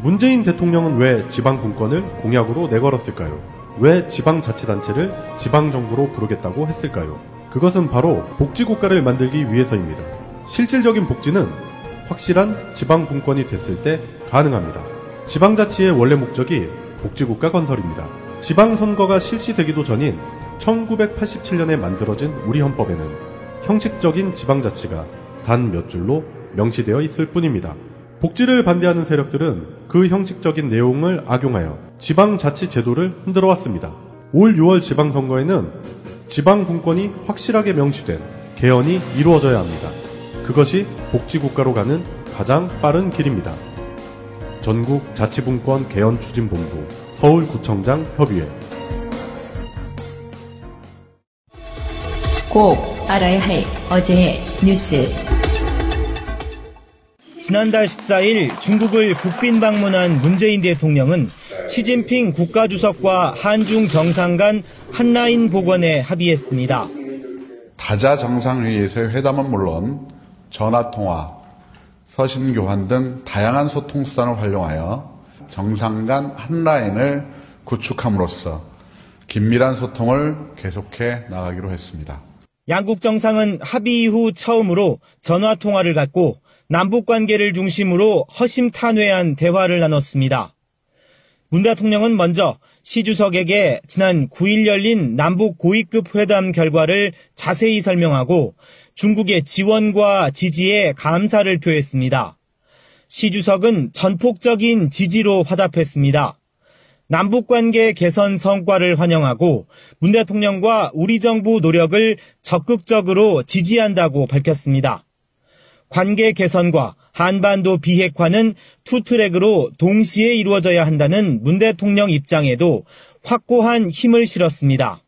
문재인 대통령은 왜 지방분권을 공약으로 내걸었을까요? 왜 지방자치단체를 지방정부로 부르겠다고 했을까요? 그것은 바로 복지국가를 만들기 위해서입니다. 실질적인 복지는 확실한 지방분권이 됐을 때 가능합니다. 지방자치의 원래 목적이 복지국가 건설입니다. 지방선거가 실시되기도 전인 1987년에 만들어진 우리 헌법에는 형식적인 지방자치가 단 몇 줄로 명시되어 있을 뿐입니다. 복지를 반대하는 세력들은 그 형식적인 내용을 악용하여 지방자치 제도를 흔들어 왔습니다. 올 6월 지방선거에는 지방분권이 확실하게 명시된 개헌이 이루어져야 합니다. 그것이 복지국가로 가는 가장 빠른 길입니다. 전국자치분권 개헌추진본부 서울구청장 협의회. 꼭 알아야 할 어제의 뉴스. 지난달 14일 중국을 국빈 방문한 문재인 대통령은 시진핑 국가주석과 한중 정상 간 한라인 복원에 합의했습니다. 다자 정상회의에서의 회담은 물론 전화통화, 서신교환 등 다양한 소통수단을 활용하여 정상 간 한라인을 구축함으로써 긴밀한 소통을 계속해 나가기로 했습니다. 양국 정상은 합의 이후 처음으로 전화통화를 갖고 남북관계를 중심으로 허심탄회한 대화를 나눴습니다. 문 대통령은 먼저 시 주석에게 지난 9일 열린 남북 고위급 회담 결과를 자세히 설명하고 중국의 지원과 지지에 감사를 표했습니다. 시 주석은 전폭적인 지지로 화답했습니다. 남북관계 개선 성과를 환영하고 문 대통령과 우리 정부 노력을 적극적으로 지지한다고 밝혔습니다. 관계 개선과 한반도 비핵화는 투트랙으로 동시에 이루어져야 한다는 문 대통령 입장에도 확고한 힘을 실었습니다.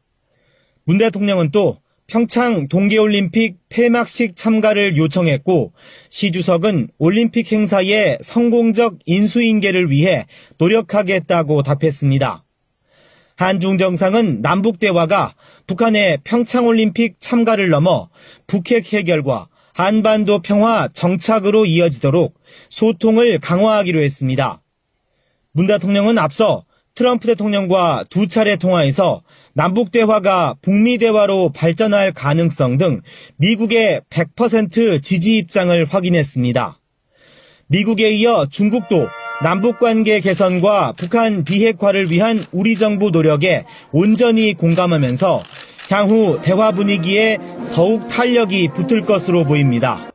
문 대통령은 또 평창 동계올림픽 폐막식 참가를 요청했고 시 주석은 올림픽 행사의 성공적 인수인계를 위해 노력하겠다고 답했습니다. 한중 정상은 남북 대화가 북한의 평창올림픽 참가를 넘어 북핵 해결과 한반도 평화 정착으로 이어지도록 소통을 강화하기로 했습니다. 문 대통령은 앞서 트럼프 대통령과 두 차례 통화에서 남북 대화가 북미 대화로 발전할 가능성 등 미국의 100% 지지 입장을 확인했습니다. 미국에 이어 중국도 남북관계 개선과 북한 비핵화를 위한 우리 정부 노력에 온전히 공감하면서 향후 대화 분위기에 더욱 탄력이 붙을 것으로 보입니다.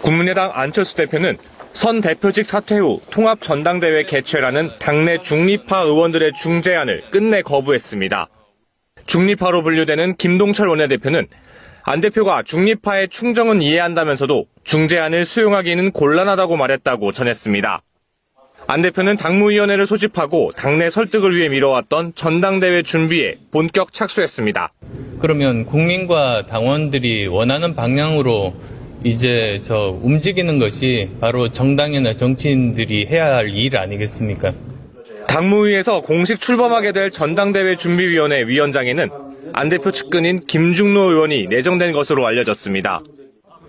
국민의당 안철수 대표는 선 대표직 사퇴 후 통합전당대회 개최라는 당내 중립파 의원들의 중재안을 끝내 거부했습니다. 중립파로 분류되는 김동철 원내대표는 안 대표가 중립파의 충정은 이해한다면서도 중재안을 수용하기는 곤란하다고 말했다고 전했습니다. 안 대표는 당무위원회를 소집하고 당내 설득을 위해 미뤄왔던 전당대회 준비에 본격 착수했습니다. 그러면 국민과 당원들이 원하는 방향으로 이제 움직이는 것이 바로 정당이나 정치인들이 해야 할 일 아니겠습니까? 당무위에서 공식 출범하게 될 전당대회 준비위원회 위원장에는 안 대표 측근인 김중로 의원이 내정된 것으로 알려졌습니다.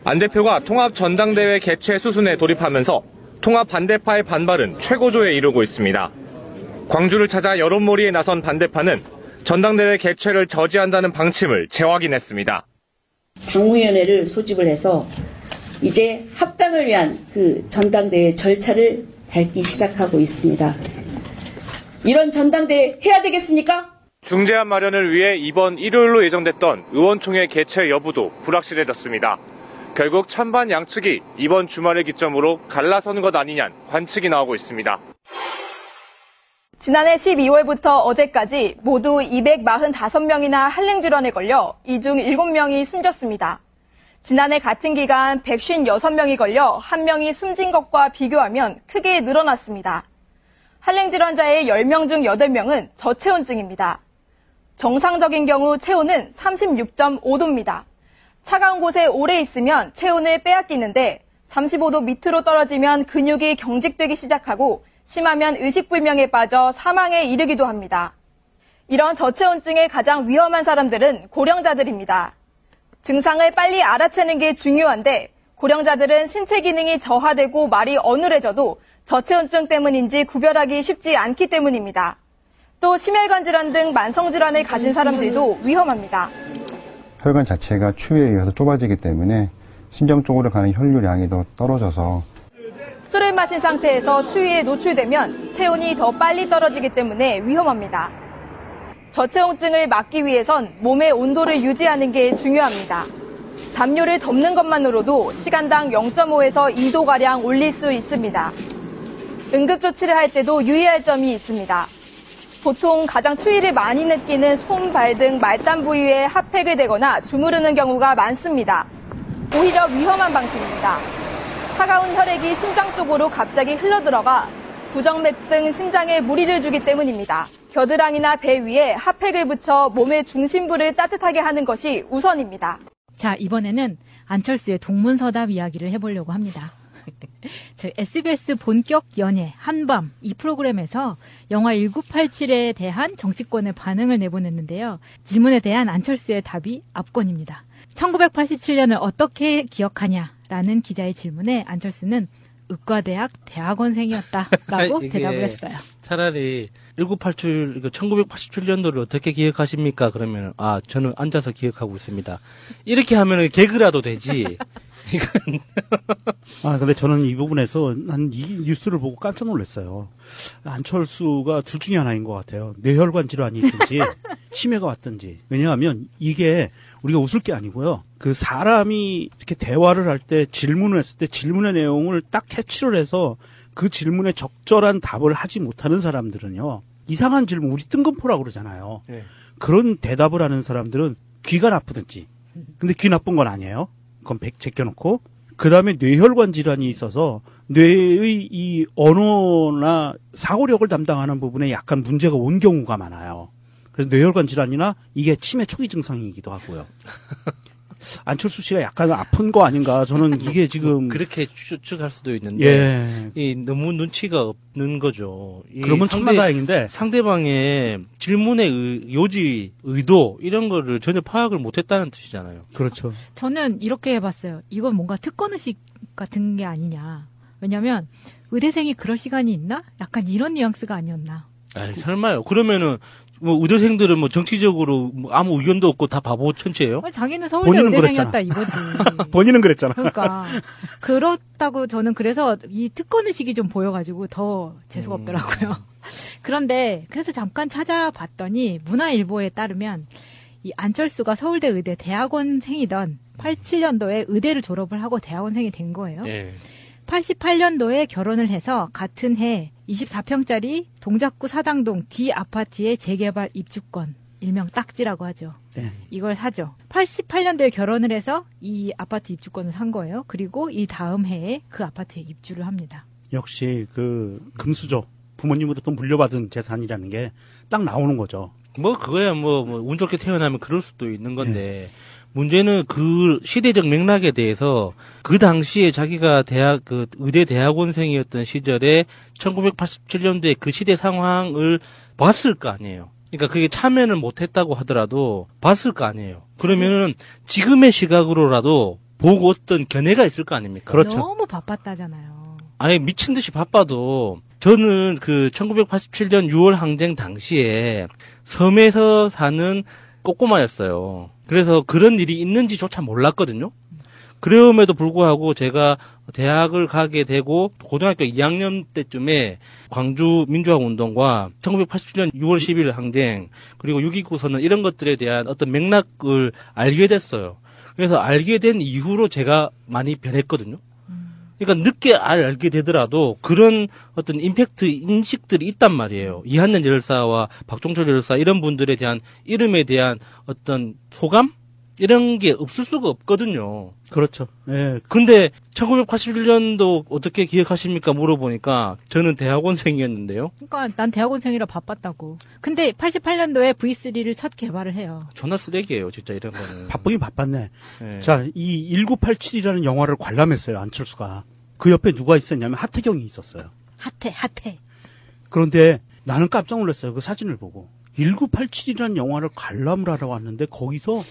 안 대표가 통합 전당대회 개최 수순에 돌입하면서 통합 반대파의 반발은 최고조에 이르고 있습니다. 광주를 찾아 여론몰이에 나선 반대파는 전당대회 개최를 저지한다는 방침을 재확인했습니다. 당무위원회를 소집을 해서 이제 합당을 위한 그 전당대회 절차를 밟기 시작하고 있습니다. 이런 전당대회 해야 되겠습니까? 중재안 마련을 위해 이번 일요일로 예정됐던 의원총회 개최 여부도 불확실해졌습니다. 결국 찬반 양측이 이번 주말을 기점으로 갈라서는 것 아니냐는 관측이 나오고 있습니다. 지난해 12월부터 어제까지 모두 245명이나 한랭질환에 걸려 이 중 7명이 숨졌습니다. 지난해 같은 기간 156명이 걸려 1명이 숨진 것과 비교하면 크게 늘어났습니다. 한랭질환자의 10명 중 8명은 저체온증입니다. 정상적인 경우 체온은 36.5도입니다. 차가운 곳에 오래 있으면 체온을 빼앗기는데 35도 밑으로 떨어지면 근육이 경직되기 시작하고 심하면 의식불명에 빠져 사망에 이르기도 합니다. 이런 저체온증에 가장 위험한 사람들은 고령자들입니다. 증상을 빨리 알아채는 게 중요한데 고령자들은 신체 기능이 저하되고 말이 어눌해져도 저체온증 때문인지 구별하기 쉽지 않기 때문입니다. 또 심혈관 질환 등 만성 질환을 가진 사람들도 위험합니다. 혈관 자체가 추위에 의해서 좁아지기 때문에 심장 쪽으로 가는 혈류량이 더 떨어져서 술을 마신 상태에서 추위에 노출되면 체온이 더 빨리 떨어지기 때문에 위험합니다. 저체온증을 막기 위해선 몸의 온도를 유지하는 게 중요합니다. 담요를 덮는 것만으로도 시간당 0.5에서 2도가량 올릴 수 있습니다. 응급조치를 할 때도 유의할 점이 있습니다. 보통 가장 추위를 많이 느끼는 손, 발 등 말단 부위에 핫팩을 대거나 주무르는 경우가 많습니다. 오히려 위험한 방식입니다. 차가운 혈액이 심장 쪽으로 갑자기 흘러들어가 부정맥 등 심장에 무리를 주기 때문입니다. 겨드랑이나 배 위에 핫팩을 붙여 몸의 중심부를 따뜻하게 하는 것이 우선입니다. 자, 이번에는 안철수의 동문서답 이야기를 해보려고 합니다. SBS 본격 연예 한밤 이 프로그램에서 영화 1987에 대한 정치권의 반응을 내보냈는데요. 질문에 대한 안철수의 답이 압권입니다. 1987년을 어떻게 기억하냐라는 기자의 질문에 안철수는 의과대학 대학원생이었다라고 대답을 했어요. 차라리 1987년도를 어떻게 기억하십니까? 그러면 저는 앉아서 기억하고 있습니다. 이렇게 하면은 개그라도 되지. 이건 근데 저는 이 부분에서 이 뉴스를 보고 깜짝 놀랐어요. 안철수가 둘 중에 하나인 것 같아요. 뇌혈관 질환이 있든지 치매가 왔든지. 왜냐하면 이게 우리가 웃을 게 아니고요. 그 사람이 이렇게 대화를 할 때 질문을 했을 때 질문의 내용을 딱 캐치를 해서 그 질문에 적절한 답을 하지 못하는 사람들은요. 이상한 질문, 우리 뜬금포라고 그러잖아요. 네. 그런 대답을 하는 사람들은 귀가 나쁘든지. 근데 귀 나쁜 건 아니에요. 그건 제껴놓고. 그 다음에 뇌혈관 질환이 있어서 뇌의 이 언어나 사고력을 담당하는 부분에 약간 문제가 온 경우가 많아요. 그래서 뇌혈관 질환이나 이게 치매 초기 증상이기도 하고요. 안철수 씨가 약간 아픈 거 아닌가? 저는 이게 지금 그렇게 추측할 수도 있는데 너무 눈치가 없는 거죠. 그러면 천만다행인데 상대방의 질문의 요지, 의도 이런 거를 전혀 파악을 못했다는 뜻이잖아요. 그렇죠. 저는 이렇게 해봤어요. 이건 뭔가 특권의식 같은 게 아니냐. 왜냐하면 의대생이 그럴 시간이 있나? 약간 이런 뉘앙스가 아니었나. 설마요. 그러면은 의대생들은 정치적으로 아무 의견도 없고 다 바보 천체예요? 자기는 서울대 의대생이었다 이거지. 본인은 그랬잖아. 그러니까 그렇다고 저는 그래서 이 특권의식이 좀 보여가지고 더 재수가 없더라고요. 그런데 그래서 잠깐 찾아봤더니 문화일보에 따르면 이 안철수가 서울대 의대 대학원생이던 87년도에 의대를 졸업을 하고 대학원생이 된 거예요. 88년도에 결혼을 해서 같은 해 24평짜리 동작구 사당동 D 아파트의 재개발 입주권, 일명 딱지라고 하죠. 네. 이걸 사죠. 88년도에 결혼을 해서 이 아파트 입주권을 산 거예요. 그리고 이 다음 해에 그 아파트에 입주를 합니다. 역시 그 금수저, 부모님으로부터 물려받은 재산이라는 게 딱 나오는 거죠. 그거야 운 좋게 태어나면 그럴 수도 있는 건데. 문제는 그 시대적 맥락에 대해서 그 당시에 자기가 의대 대학원생이었던 시절에 1987년도에 그 시대 상황을 봤을 거 아니에요. 그러니까 그게 참여를 못했다고 하더라도 봤을 거 아니에요. 그러면은 지금의 시각으로라도 보고 어떤 견해가 있을 거 아닙니까? 그렇죠. 너무 바빴다잖아요. 아니 미친 듯이 바빠도 저는 그 1987년 6월 항쟁 당시에 섬에서 사는 꼬꼬마였어요. 그래서 그런 일이 있는지조차 몰랐거든요. 그럼에도 불구하고 제가 대학을 가게 되고 고등학교 2학년 때쯤에 광주 민주화운동과 1987년 6월 10일 항쟁 그리고 6.29 선언 이런 것들에 대한 어떤 맥락을 알게 됐어요. 그래서 알게 된 이후로 제가 많이 변했거든요. 그러니까 늦게 알게 되더라도 그런 어떤 임팩트 인식들이 있단 말이에요. 이한년 열사와 박종철 열사 이런 분들에 대한 이름에 대한 어떤 소감? 이런 게 없을 수가 없거든요. 그렇죠. 네. 근데 1981년도 어떻게 기억하십니까? 물어보니까 저는 대학원생이었는데요. 그러니까 난 대학원생이라 바빴다고. 근데 88년도에 V3를 첫 개발을 해요. 존나 쓰레기예요, 진짜 이런 거는. 바쁘긴 바빴네. 네. 자, 이 1987이라는 영화를 관람했어요, 안철수가. 그 옆에 누가 있었냐면 하태경이 있었어요. 하태. 그런데 나는 깜짝 놀랐어요, 그 사진을 보고. 1987이라는 영화를 관람을 하러 왔는데 거기서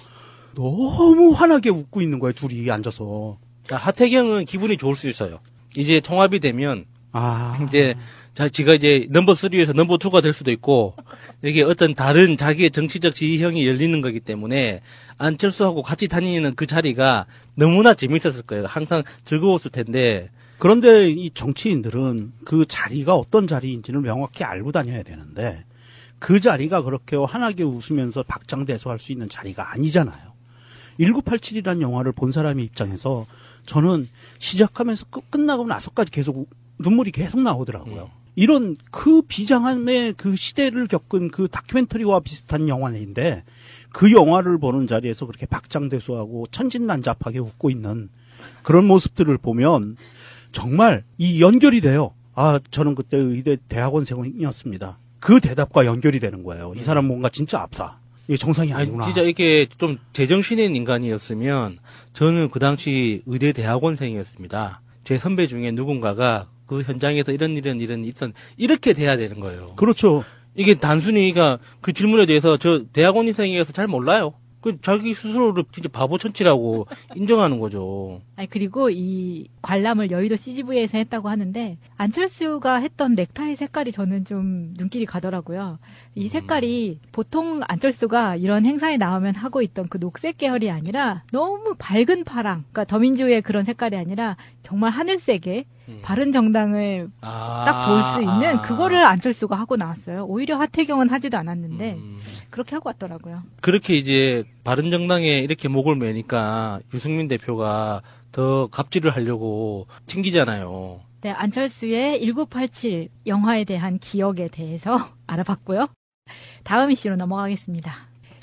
너무 환하게 웃고 있는 거예요, 둘이 앉아서. 하태경은 기분이 좋을 수 있어요. 이제 통합이 되면 이제 지가 이제 넘버 3에서 넘버 2가 될 수도 있고 이게 어떤 다른 자기의 정치적 지형이 열리는 거기 때문에 안철수하고 같이 다니는 그 자리가 너무나 재밌었을 거예요. 항상 즐거웠을 텐데. 그런데 이 정치인들은 그 자리가 어떤 자리인지를 명확히 알고 다녀야 되는데 그 자리가 그렇게 환하게 웃으면서 박장대소할 수 있는 자리가 아니잖아요. 1987이라는 영화를 본 사람의 입장에서 저는 시작하면서 끝나고 나서까지 계속 눈물이 계속 나오더라고요. 이런 그 비장함의 그 시대를 겪은 그 다큐멘터리와 비슷한 영화인데 그 영화를 보는 자리에서 그렇게 박장대소하고 천진난잡하게 웃고 있는 그런 모습들을 보면 정말 이 연결이 돼요. 저는 그때 의대 대학원생이었습니다. 그 대답과 연결이 되는 거예요. 이 사람 뭔가 진짜 아프다. 이게 정상이 아니구나. 진짜 이게 좀 제정신인 인간이었으면 저는 그 당시 의대 대학원생이었습니다. 제 선배 중에 누군가가 그 현장에서 이런 이렇게 돼야 되는 거예요. 그렇죠. 이게 단순히 그 질문에 대해서 저 대학원생이어서 잘 몰라요. 그 자기 스스로를 진짜 바보 천치라고 인정하는 거죠. 그리고 이 관람을 여의도 CGV에서 했다고 하는데 안철수가 했던 넥타이 색깔이 저는 좀 눈길이 가더라고요. 이 색깔이 보통 안철수가 이런 행사에 나오면 하고 있던 그 녹색 계열이 아니라 너무 밝은 파랑, 그러니까 더민주의 그런 색깔이 아니라 정말 하늘색의 바른정당을 딱 볼 수 있는 그거를 안철수가 하고 나왔어요. 오히려 하태경은 하지도 않았는데 그렇게 하고 왔더라고요. 그렇게 이제 바른정당에 이렇게 목을 매니까 유승민 대표가 더 갑질을 하려고 튕기잖아요. 네, 안철수의 1987 영화에 대한 기억에 대해서 알아봤고요. 다음 이슈로 넘어가겠습니다.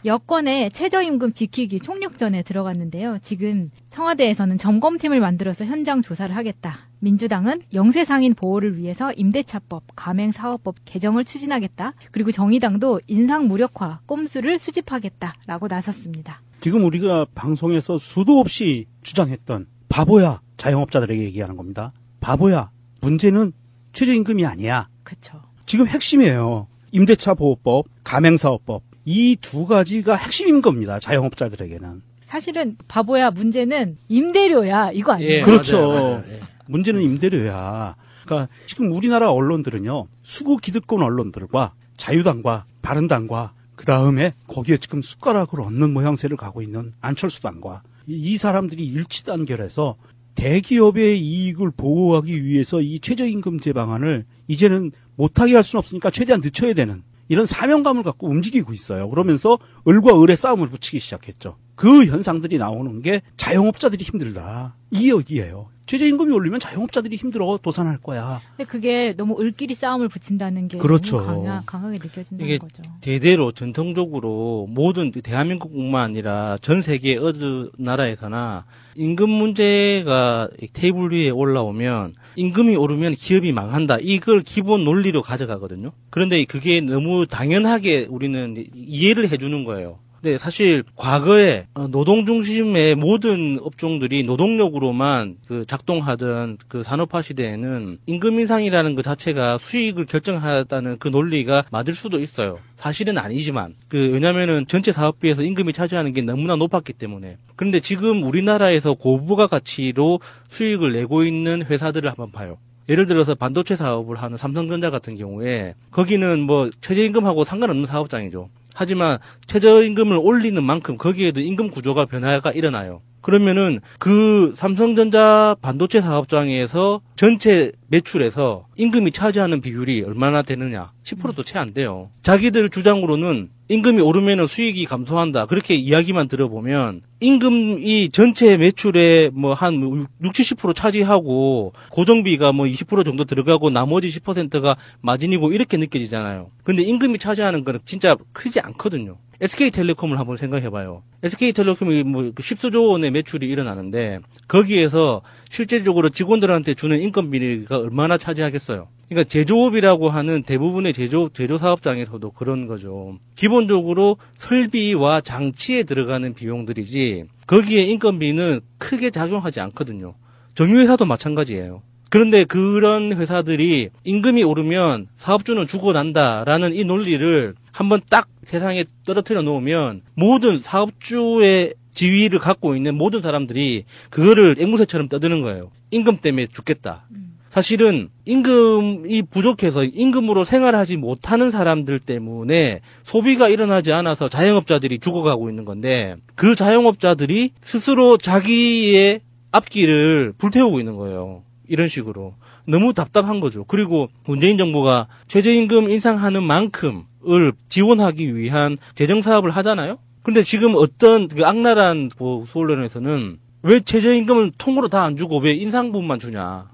여권의 최저임금 지키기 총력전에 들어갔는데요. 지금 청와대에서는 점검팀을 만들어서 현장 조사를 하겠다. 민주당은 영세상인 보호를 위해서 임대차법, 가맹사업법 개정을 추진하겠다. 그리고 정의당도 인상 무력화, 꼼수를 수집하겠다라고 나섰습니다. 지금 우리가 방송에서 수도 없이 주장했던 바보야 자영업자들에게 얘기하는 겁니다. 바보야, 문제는 최저임금이 아니야. 그렇죠. 지금 핵심이에요. 임대차 보호법, 가맹사업법. 이 두 가지가 핵심인 겁니다. 자영업자들에게는. 사실은 바보야, 문제는 임대료야. 이거 아니에요? 예, 그렇죠. 맞아요. 예. 문제는 임대료야. 그러니까 지금 우리나라 언론들은요. 수구 기득권 언론들과 자유당과 바른당과 그다음에 거기에 지금 숟가락을 얹는 모양새를 가고 있는 안철수당과 이 사람들이 일치단결해서 대기업의 이익을 보호하기 위해서 이 최저임금제 방안을 이제는 못하게 할 수는 없으니까 최대한 늦춰야 되는 이런 사명감을 갖고 움직이고 있어요. 그러면서 을과 을의 싸움을 붙이기 시작했죠. 그 현상들이 나오는 게 자영업자들이 힘들다. 이 얘기예요. 최저임금이 오르면 자영업자들이 힘들어 도산할 거야. 근데 그게 너무 을끼리 싸움을 붙인다는 게 그렇죠. 너무 강하게 느껴진다는 이게 거죠. 대대로 전통적으로 모든 대한민국뿐만 아니라 전 세계 어느 나라에서나 임금 문제가 테이블 위에 올라오면 임금이 오르면 기업이 망한다. 이걸 기본 논리로 가져가거든요. 그런데 그게 너무 당연하게 우리는 이해를 해주는 거예요. 네, 사실 과거에 노동 중심의 모든 업종들이 노동력으로만 작동하던 그 산업화 시대에는 임금 인상이라는 그 자체가 수익을 결정하였다는 그 논리가 맞을 수도 있어요. 사실은 아니지만 왜냐면은 전체 사업비에서 임금이 차지하는 게 너무나 높았기 때문에. 그런데 지금 우리나라에서 고부가 가치로 수익을 내고 있는 회사들을 한번 봐요. 예를 들어서 반도체 사업을 하는 삼성전자 같은 경우에 거기는 최저임금하고 상관없는 사업장이죠. 하지만 최저임금을 올리는 만큼 거기에도 임금 구조가 변화가 일어나요. 그러면은 그 삼성전자 반도체 사업장에서 전체 매출에서 임금이 차지하는 비율이 얼마나 되느냐? 10%도 채 안 돼요. 자기들 주장으로는 임금이 오르면 수익이 감소한다. 그렇게 이야기만 들어보면 임금이 전체 매출의 한 60, 70% 차지하고 고정비가 20% 정도 들어가고 나머지 10%가 마진이고 이렇게 느껴지잖아요. 근데 임금이 차지하는 거는 진짜 크지 않거든요. SK텔레콤을 한번 생각해봐요. SK텔레콤이 10수조 원의 매출이 일어나는데 거기에서 실제적으로 직원들한테 주는 인건비가 얼마나 차지하겠어요. 그러니까 제조업이라고 하는 대부분의 제조 사업장에서도 그런 거죠. 기본적으로 설비와 장치에 들어가는 비용들이지 거기에 인건비는 크게 작용하지 않거든요. 정유회사도 마찬가지예요. 그런데 그런 회사들이 임금이 오르면 사업주는 죽어난다라는 이 논리를 한번 딱 세상에 떨어뜨려 놓으면 모든 사업주의 지위를 갖고 있는 모든 사람들이 그거를 앵무새처럼 떠드는 거예요. 임금 때문에 죽겠다. 사실은 임금이 부족해서 임금으로 생활하지 못하는 사람들 때문에 소비가 일어나지 않아서 자영업자들이 죽어가고 있는 건데 그 자영업자들이 스스로 자기의 앞길을 불태우고 있는 거예요. 이런 식으로. 너무 답답한 거죠. 그리고 문재인 정부가 최저임금 인상하는 만큼을 지원하기 위한 재정사업을 하잖아요. 근데 지금 어떤 그 악랄한 보수 언론에서는 왜 최저임금을 통으로 다 안 주고 왜 인상 부분만 주냐.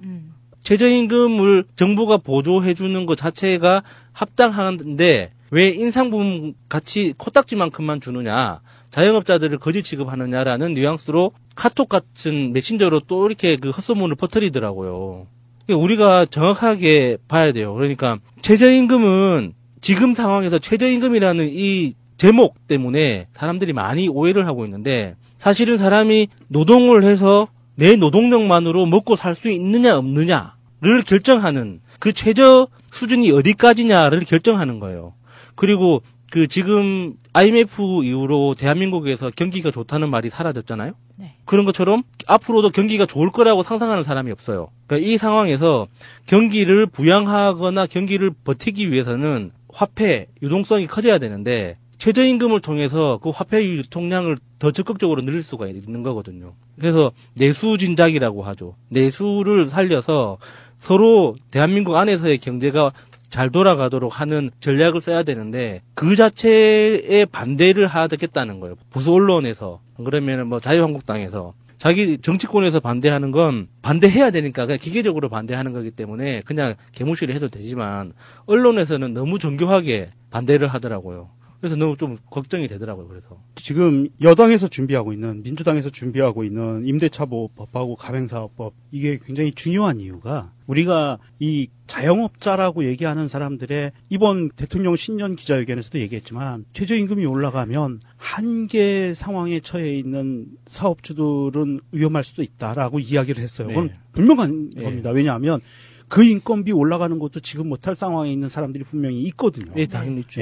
최저임금을 정부가 보조해주는 것 자체가 합당한데 왜 인상 부분 같이 코딱지만큼만 주느냐, 자영업자들을 거짓 취급하느냐라는 뉘앙스로 카톡 같은 메신저로 또 이렇게 그 헛소문을 퍼뜨리더라고요. 우리가 정확하게 봐야 돼요. 그러니까 최저임금은 지금 상황에서 최저임금이라는 이 제목 때문에 사람들이 많이 오해를 하고 있는데 사실은 사람이 노동을 해서 내 노동력만으로 먹고 살 수 있느냐 없느냐를 결정하는 그 최저 수준이 어디까지냐를 결정하는 거예요. 그리고 그 지금 IMF 이후로 대한민국에서 경기가 좋다는 말이 사라졌잖아요. 네. 그런 것처럼 앞으로도 경기가 좋을 거라고 상상하는 사람이 없어요. 그러니까 이 상황에서 경기를 부양하거나 경기를 버티기 위해서는 화폐 유동성이 커져야 되는데 최저임금을 통해서 그 화폐 유통량을 더 적극적으로 늘릴 수가 있는 거거든요. 그래서 내수 진작이라고 하죠. 내수를 살려서 서로 대한민국 안에서의 경제가 잘 돌아가도록 하는 전략을 써야 되는데 그 자체에 반대를 하겠다는 거예요. 보수 언론에서. 그러면 뭐 자유한국당에서. 자기 정치권에서 반대하는 건 반대해야 되니까 그냥 기계적으로 반대하는 거기 때문에 그냥 개무시를 해도 되지만 언론에서는 너무 정교하게 반대를 하더라고요. 그래서 너무 좀 걱정이 되더라고요. 그래서 지금 여당에서 준비하고 있는 민주당에서 준비하고 있는 임대차 보호법하고 가맹사업법 이게 굉장히 중요한 이유가 우리가 이 자영업자라고 얘기하는 사람들의 이번 대통령 신년 기자회견에서도 얘기했지만 최저임금이 올라가면 한계 상황에 처해 있는 사업주들은 위험할 수도 있다라고 이야기를 했어요. 그건 분명한 겁니다. 왜냐하면 그 인건비 올라가는 것도 지금 못할 상황에 있는 사람들이 분명히 있거든요. 당연히 있죠.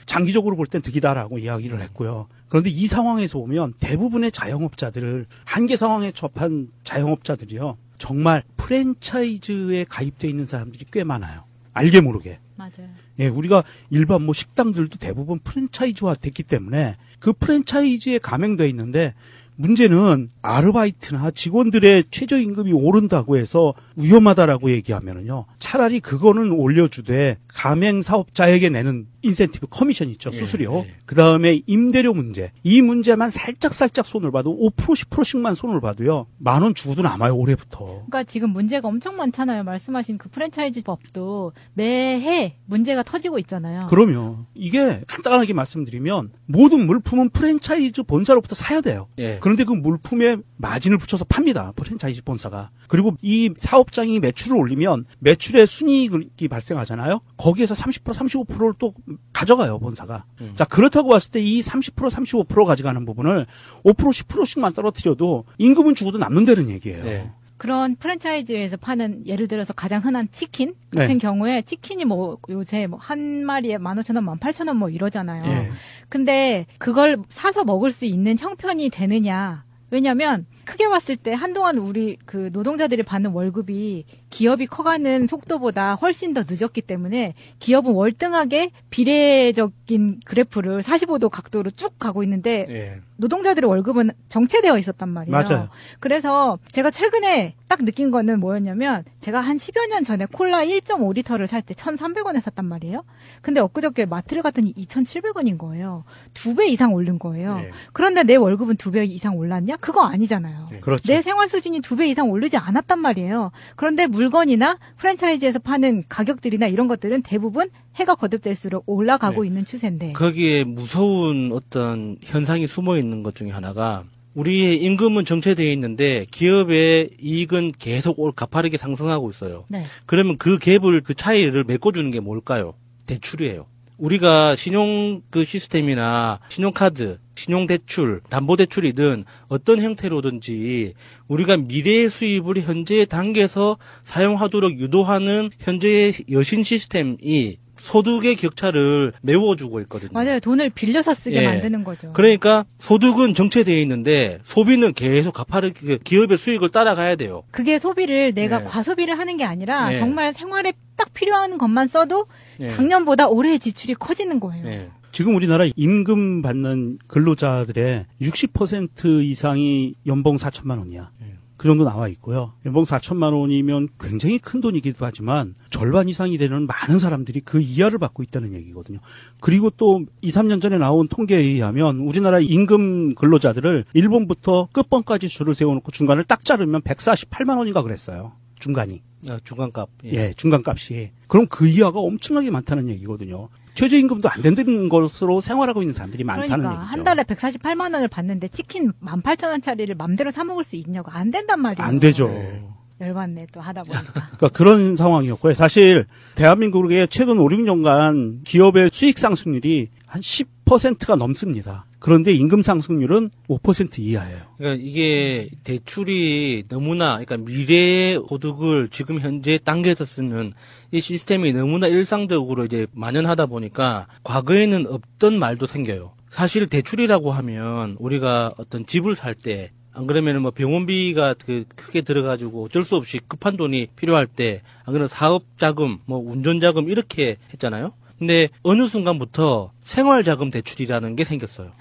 장기적으로 볼 땐 득이다라고 이야기를 했고요. 그런데 이 상황에서 보면 대부분의 자영업자들을 한계 상황에 접한 자영업자들이요. 정말 프랜차이즈에 가입되어 있는 사람들이 꽤 많아요. 알게 모르게. 맞아요. 예, 우리가 일반 뭐 식당들도 대부분 프랜차이즈화 됐기 때문에 그 프랜차이즈에 가맹되어 있는데 문제는 아르바이트나 직원들의 최저임금이 오른다고 해서 위험하다라고 얘기하면은요. 차라리 그거는 올려주되 가맹사업자에게 내는 인센티브 커미션 있죠. 수수료. 그 다음에 임대료 문제. 이 문제만 살짝 손을 봐도 5% 10%씩만 손을 봐도요. 10,000원 주고도 남아요. 올해부터. 그러니까 지금 문제가 엄청 많잖아요. 말씀하신 그 프랜차이즈 법도 매해 문제가 터지고 있잖아요. 그럼요. 이게 간단하게 말씀드리면 모든 물품은 프랜차이즈 본사로부터 사야 돼요. 그런데 그 물품에 마진을 붙여서 팝니다. 프랜차이즈 본사가. 그리고 이 사업장이 매출을 올리면 매출의 순이익이 발생하잖아요. 거기에서 30% 35%를 또 가져가요. 본사가. 자, 그렇다고 봤을 때 이 30% 35% 가져가는 부분을 5% 10%씩만 떨어뜨려도 임금은 주고도 남는다는 얘기예요. 그런 프랜차이즈에서 파는 예를 들어서 가장 흔한 치킨 같은 경우에 치킨이 뭐 요새 뭐 한 마리에 15,000원, 18,000원 뭐 이러잖아요. 근데 그걸 사서 먹을 수 있는 형편이 되느냐. 왜냐면 크게 봤을 때 한동안 우리 그 노동자들이 받는 월급이 기업이 커가는 속도보다 훨씬 더 늦었기 때문에 기업은 월등하게 비례적인 그래프를 45도 각도로 쭉 가고 있는데 노동자들의 월급은 정체되어 있었단 말이에요. 맞아요. 그래서 제가 최근에 딱 느낀 거는 뭐였냐면 제가 한 10여 년 전에 콜라 1.5리터를 살 때 1,300원에 샀단 말이에요. 근데 엊그저께 마트를 갔더니 2,700원인 거예요. 2배 이상 오른 거예요. 그런데 내 월급은 2배 이상 올랐냐? 그거 아니잖아요. 그렇죠. 내 생활 수준이 2배 이상 오르지 않았단 말이에요. 그런데 물건이나 프랜차이즈에서 파는 가격들이나 이런 것들은 대부분 해가 거듭될수록 올라가고 있는 추세인데. 거기에 무서운 어떤 현상이 숨어 있는 것 중에 하나가 우리의 임금은 정체되어 있는데 기업의 이익은 계속 가파르게 상승하고 있어요. 그러면 그 갭을 그 차이를 메꿔주는 게 뭘까요? 대출이에요. 우리가 신용 그 시스템이나 신용카드, 신용대출, 담보대출이든 어떤 형태로든지 우리가 미래의 수입을 현재 단계에서 사용하도록 유도하는 현재의 여신 시스템이 소득의 격차를 메워주고 있거든요. 맞아요. 돈을 빌려서 쓰게 예. 만드는 거죠. 그러니까 소득은 정체되어 있는데 소비는 계속 가파르게 기업의 수익을 따라가야 돼요. 그게 소비를 내가 네. 과소비를 하는 게 아니라 네. 정말 생활에 딱 필요한 것만 써도 네. 작년보다 올해 지출이 커지는 거예요. 네. 지금 우리나라 임금 받는 근로자들의 60% 이상이 연봉 4천만 원이야. 그 정도 나와 있고요. 연봉 4천만 원이면 굉장히 큰 돈이기도 하지만 절반 이상이 되는 많은 사람들이 그 이하를 받고 있다는 얘기거든요. 그리고 또 2, 3년 전에 나온 통계에 의하면 우리나라 임금 근로자들을 일본부터 끝번까지 줄을 세워놓고 중간을 딱 자르면 148만 원인가 그랬어요. 중간이. 중간값. 예, 중간값이. 그럼 그 이하가 엄청나게 많다는 얘기거든요. 최저임금도 안 된다는 것으로 생활하고 있는 사람들이 많다는 그러니까 얘기죠. 한 달에 148만 원을 받는데 치킨 18,000원짜리를 맘대로 사 먹을 수 있냐고 안 된단 말이에요. 안 되죠. 열받네 또 하다 보니까. 그러니까 그런 상황이었고요. 사실 대한민국의 최근 5, 6년간 기업의 수익 상승률이 한 10%가 넘습니다. 그런데 임금 상승률은 5% 이하예요. 그러니까 이게 대출이 너무나, 그러니까 미래의 소득을 지금 현재 단계에서 쓰는 이 시스템이 너무나 일상적으로 이제 만연하다 보니까 과거에는 없던 말도 생겨요. 사실 대출이라고 하면 우리가 어떤 집을 살 때 안 그러면은 뭐 병원비가 크게 들어가지고 어쩔 수 없이 급한 돈이 필요할 때, 안 그러면 사업 자금, 뭐 운전 자금 이렇게 했잖아요. 근데 어느 순간부터 생활자금 대출이라는 게 생겼어요.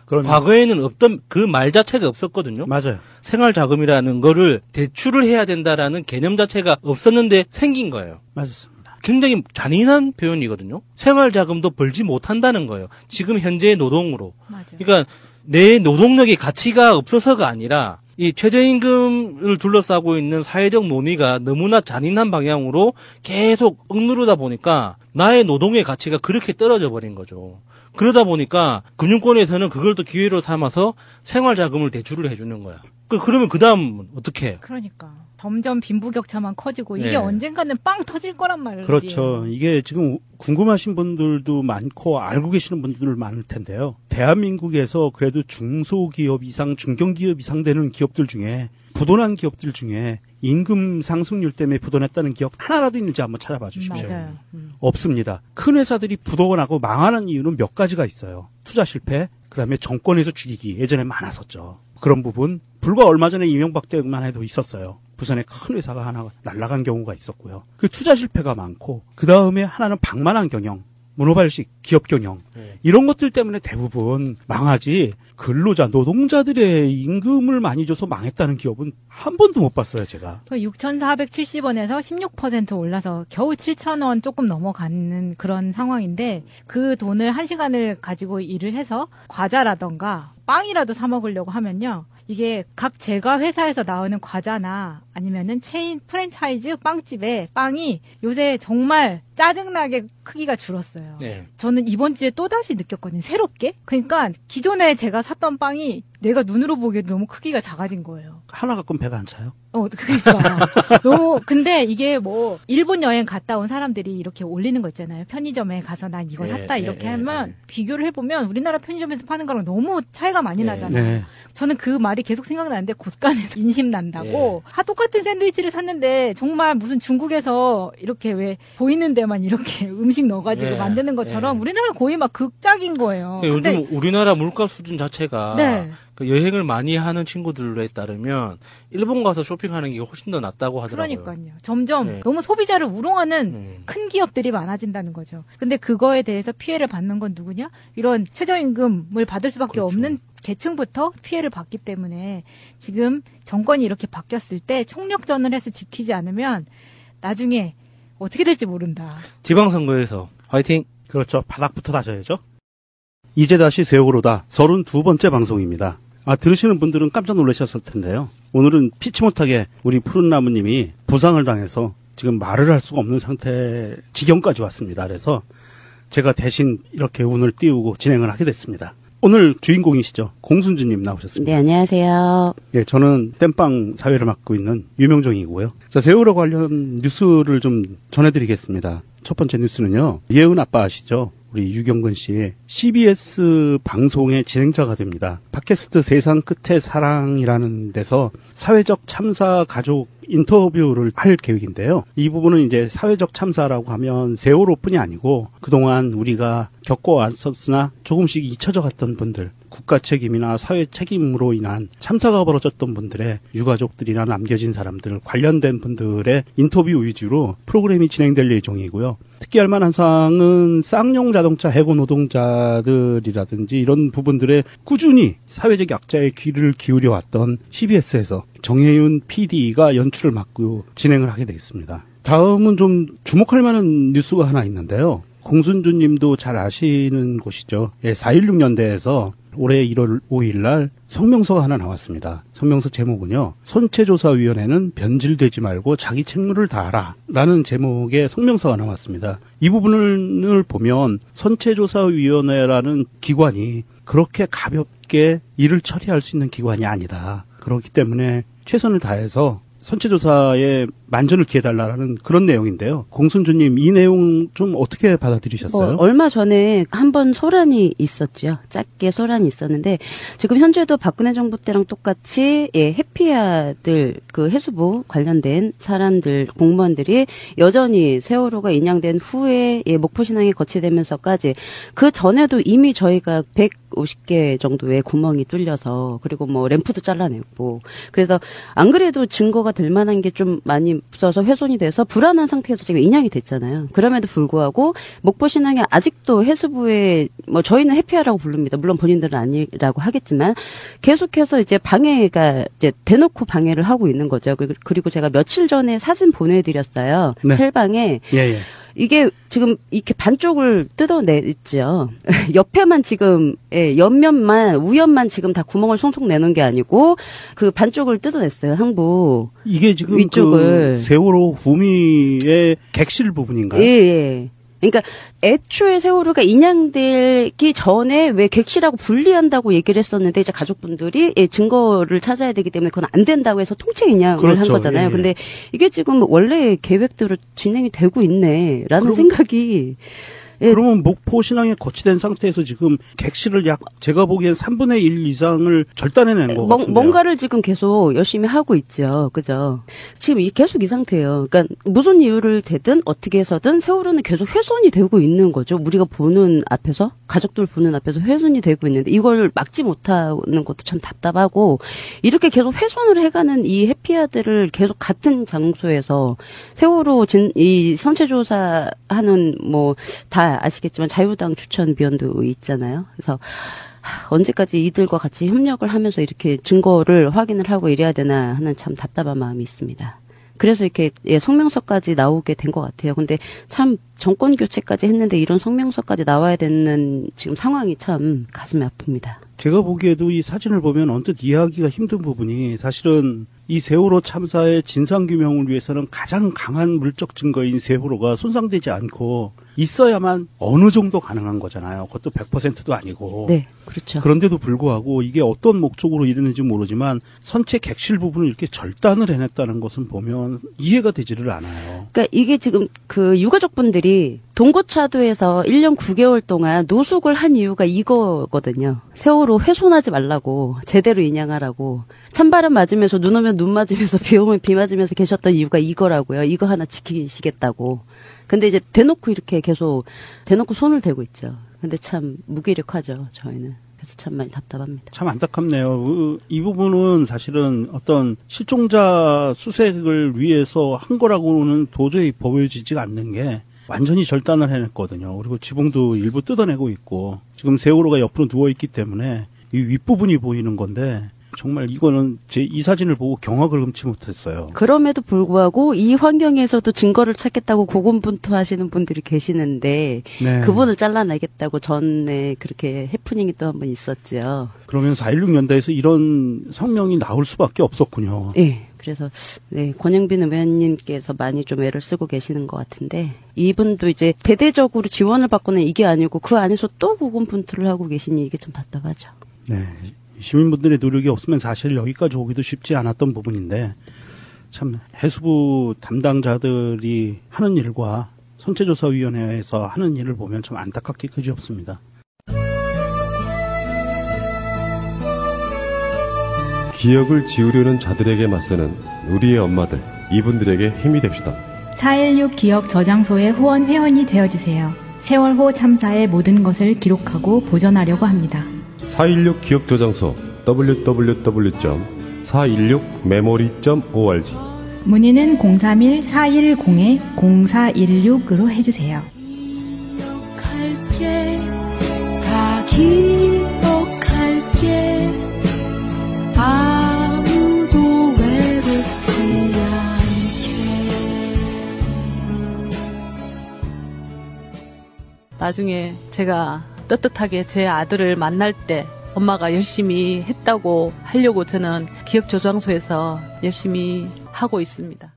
과거에는 없던 그 말 자체가 없었거든요. 맞아요. 생활자금이라는 거를 대출을 해야 된다라는 개념 자체가 없었는데 생긴 거예요. 맞습니다. 굉장히 잔인한 표현이거든요. 생활자금도 벌지 못한다는 거예요. 지금 현재의 노동으로. 맞아요. 그러니까 내 노동력의 가치가 없어서가 아니라 이 최저임금을 둘러싸고 있는 사회적 논의가 너무나 잔인한 방향으로 계속 억누르다 보니까 나의 노동의 가치가 그렇게 떨어져 버린 거죠. 그러다 보니까 금융권에서는 그걸 또 기회로 삼아서 생활자금을 대출을 해주는 거야. 그러면 그 다음 어떻게 해? 그러니까 점점 빈부격차만 커지고 이게 네. 언젠가는 빵 터질 거란 말이에요. 그렇죠. 이게 지금 궁금하신 분들도 많고 알고 계시는 분들 많을 텐데요. 대한민국에서 그래도 중소기업 이상, 중견기업 이상 되는 기업들 중에 부도난 기업들 중에 임금 상승률 때문에 부도났다는 기업 하나라도 있는지 한번 찾아봐 주십시오. 맞아요. 없습니다. 큰 회사들이 부도가 나고 망하는 이유는 몇 가지가 있어요. 투자 실패, 그다음에 정권에서 죽이기 예전에 많았었죠. 그런 부분 불과 얼마 전에 이명박 때만 해도 있었어요. 부산에 큰 회사가 하나 날아간 경우가 있었고요. 그 투자 실패가 많고 그 다음에 하나는 방만한 경영, 문어발식 기업 경영 이런 것들 때문에 대부분 망하지 근로자 노동자들의 임금을 많이 줘서 망했다는 기업은 한 번도 못 봤어요. 제가 6,470원에서 16% 올라서 겨우 7,000원 조금 넘어가는 그런 상황인데 그 돈을 1시간을 가지고 일을 해서 과자라던가 빵이라도 사 먹으려고 하면요. 이게 각 제과 회사에서 나오는 과자나 아니면은 체인 프랜차이즈 빵집에 빵이 요새 정말 짜증나게 크기가 줄었어요. 네. 저는 이번 주에 또다시 느꼈거든요. 새롭게. 그러니까 기존에 제가 샀던 빵이 내가 눈으로 보기에도 너무 크기가 작아진 거예요. 하나 갖고는 배가 안 차요? 그러니까 너무 근데 이게 뭐 일본 여행 갔다 온 사람들이 이렇게 올리는 거 있잖아요. 편의점에 가서 난 이거 샀다 이렇게 하면 비교를 해보면 우리나라 편의점에서 파는 거랑 너무 차이가 많이 나잖아요. 네. 저는 그 말이 계속 생각나는데 곳간에서 인심 난다고 똑같은 샌드위치를 샀는데 정말 무슨 중국에서 이렇게 왜 보이는 데만 이렇게 음식 넣어가지고 만드는 것처럼 우리나라 거의 막 극작인 거예요. 요즘 우리나라 물가 수준 자체가 네. 그 여행을 많이 하는 친구들에 따르면 일본 가서 쇼핑하는 게 훨씬 더 낫다고 하더라고요. 그러니까요. 점점 너무 소비자를 우롱하는 큰 기업들이 많아진다는 거죠. 근데 그거에 대해서 피해를 받는 건 누구냐? 이런 최저임금을 받을 수밖에 없는 계층부터 피해를 받기 때문에 지금 정권이 이렇게 바뀌었을 때 총력전을 해서 지키지 않으면 나중에 어떻게 될지 모른다. 지방선거에서 화이팅! 그렇죠. 바닥부터 다져야죠. 이제 다시 세월호다. 32번째 방송입니다. 들으시는 분들은 깜짝 놀라셨을 텐데요. 오늘은 피치 못하게 우리 푸른나무님이 부상을 당해서 지금 말을 할 수가 없는 상태 지경까지 왔습니다. 그래서 제가 대신 이렇게 운을 띄우고 진행을 하게 됐습니다. 오늘 주인공이시죠. 공순주님 나오셨습니다. 네, 안녕하세요. 예, 저는 땜빵 사회를 맡고 있는 유명정이고요. 자, 세월호 관련 뉴스를 좀 전해드리겠습니다. 첫 번째 뉴스는요. 예은 아빠 아시죠? 우리 유경근 씨 CBS 방송의 진행자가 됩니다. 팟캐스트 세상 끝의 사랑이라는 데서 사회적 참사 가족 인터뷰를 할 계획인데요. 이 부분은 이제 사회적 참사라고 하면 세월호뿐이 아니고 그동안 우리가 겪어왔었으나 조금씩 잊혀져 갔던 분들, 국가 책임이나 사회 책임으로 인한 참사가 벌어졌던 분들의 유가족들이나 남겨진 사람들, 관련된 분들의 인터뷰 위주로 프로그램이 진행될 예정이고요. 특기할 만한 사항은 쌍용 자동차 해고 노동자들이라든지 이런 부분들에 꾸준히 사회적 약자의 귀를 기울여 왔던 CBS에서 정혜윤 PD가 연출을 맡고 진행을 하게 되겠습니다. 다음은 좀 주목할 만한 뉴스가 하나 있는데요. 공순주 님도 잘 아시는 곳이죠. 4.16년대에서 올해 1월 5일 날 성명서가 하나 나왔습니다. 성명서 제목은요. 선체조사위원회는 변질되지 말고 자기 책무를 다하라 라는 제목의 성명서가 나왔습니다. 이 부분을 보면 선체조사위원회라는 기관이 그렇게 가볍게 일을 처리할 수 있는 기관이 아니다. 그렇기 때문에 최선을 다해서 선체조사에 만전을 기해달라는 그런 내용인데요. 공순주님, 이 내용 좀 어떻게 받아들이셨어요? 얼마 전에 한번 소란이 있었죠. 짧게 소란이 있었는데 지금 현재도 박근혜 정부 때랑 똑같이 해피아들 그 해수부 관련된 사람들 공무원들이 여전히 세월호가 인양된 후에 목포신항에 거치되면서까지 그 전에도 이미 저희가 150개 정도의 구멍이 뚫려서 그리고 뭐 램프도 잘라냈고 그래서 안 그래도 증거가 될 만한 게 좀 많이 없어서 훼손이 돼서 불안한 상태에서 지금 인양이 됐잖아요. 그럼에도 불구하고 목포신항에 아직도 해수부에 뭐 저희는 해피아라고 부릅니다. 물론 본인들은 아니라고 하겠지만 계속해서 이제 방해가 이제 대놓고 방해를 하고 있는 거죠. 그리고 제가 며칠 전에 사진 보내드렸어요. 네. 셀방에. 예. 이게 지금 이렇게 반쪽을 뜯어냈죠. 옆에만 지금 옆면만 우연만 지금 다 구멍을 송송 내놓은 게 아니고 그 반쪽을 뜯어냈어요. 항부 이게 지금 위쪽을. 그 세월호 후미의 객실 부분인가요? 예. 그러니까 애초에 세월호가 인양되기 전에 왜 객실하고 분리한다고 얘기를 했었는데 이제 가족분들이 증거를 찾아야 되기 때문에 그건 안 된다고 해서 통째 인양을 그렇죠. 한 거잖아요. 근데 이게 지금 원래 계획대로 진행이 되고 있네라는 생각이. 그러면 목포 신항에 거치된 상태에서 지금 객실을 제가 보기엔 3분의 1 이상을 절단해낸 것 같은데요. 뭔가를 지금 계속 열심히 하고 있죠. 그죠? 지금 계속 이 상태예요. 그러니까 무슨 이유를 대든 어떻게 해서든 세월호는 계속 훼손이 되고 있는 거죠. 우리가 보는 앞에서 가족들 보는 앞에서 훼손이 되고 있는데 이걸 막지 못하는 것도 참 답답하고 이렇게 계속 훼손을 해가는 이 해피아들을 계속 같은 장소에서 세월호 이 선체조사하는 뭐 다 아시겠지만 자유당 추천위원도 있잖아요. 그래서 언제까지 이들과 같이 협력을 하면서 이렇게 증거를 확인을 하고 이래야 되나 하는 참 답답한 마음이 있습니다. 그래서 이렇게 성명서까지 나오게 된 것 같아요. 근데 참 정권 교체까지 했는데 이런 성명서까지 나와야 되는 지금 상황이 참 가슴이 아픕니다. 제가 보기에도 이 사진을 보면 언뜻 이해하기가 힘든 부분이 사실은 이 세월호 참사의 진상규명을 위해서는 가장 강한 물적 증거인 세월호가 손상되지 않고 있어야만 어느 정도 가능한 거잖아요. 그것도 100%도 아니고. 네, 그렇죠. 그런데도 불구하고 이게 어떤 목적으로 이랬는지 모르지만 선체 객실 부분을 이렇게 절단을 해냈다는 것은 보면 이해가 되지를 않아요. 그러니까 이게 지금 그 유가족분들이 동고차도에서 1년 9개월 동안 노숙을 한 이유가 이거거든요. 세월호 훼손하지 말라고, 제대로 인양하라고. 찬바람 맞으면서 눈 오면 눈 맞으면서 비 오면 비 맞으면서 계셨던 이유가 이거라고요. 이거 하나 지키시겠다고. 근데 이제 대놓고 이렇게 계속 대놓고 손을 대고 있죠. 근데 참 무기력하죠, 저희는. 그래서 참 많이 답답합니다. 참 안타깝네요. 이 부분은 사실은 어떤 실종자 수색을 위해서 한 거라고는 도저히 보여지지가 않는 게 완전히 절단을 해냈거든요. 그리고 지붕도 일부 뜯어내고 있고 지금 세월호가 옆으로 누워있기 때문에 이 윗부분이 보이는 건데 정말 이거는 이 사진을 보고 경악을 금치 못했어요. 그럼에도 불구하고 이 환경에서도 증거를 찾겠다고 고군분투하시는 분들이 계시는데 네. 그분을 잘라내겠다고 전에 그렇게 해프닝이 또 한 번 있었죠. 그러면 4.16년대에서 이런 성명이 나올 수밖에 없었군요. 네. 그래서 권영빈 의원님께서 많이 좀 애를 쓰고 계시는 것 같은데 이분도 이제 대대적으로 지원을 받고는 이게 아니고 그 안에서 또 고군분투를 하고 계시니 이게 좀 답답하죠. 네. 시민분들의 노력이 없으면 사실 여기까지 오기도 쉽지 않았던 부분인데 참 해수부 담당자들이 하는 일과 선체조사위원회에서 하는 일을 보면 참 안타깝게 그지없습니다. 기억을 지우려는 자들에게 맞서는 우리의 엄마들. 이분들에게 힘이 됩시다. 4.16 기억 저장소의 후원 회원이 되어주세요. 세월호 참사의 모든 것을 기록하고 보존하려고 합니다. 4.16 기억저장소 www.416memory.org 문의는 031-410-0416으로 해주세요. 다 기억할게 아무도 외롭지 않게. 나중에 제가 떳떳하게 제 아들을 만날 때 엄마가 열심히 했다고 하려고 저는 기억저장소에서 열심히 하고 있습니다.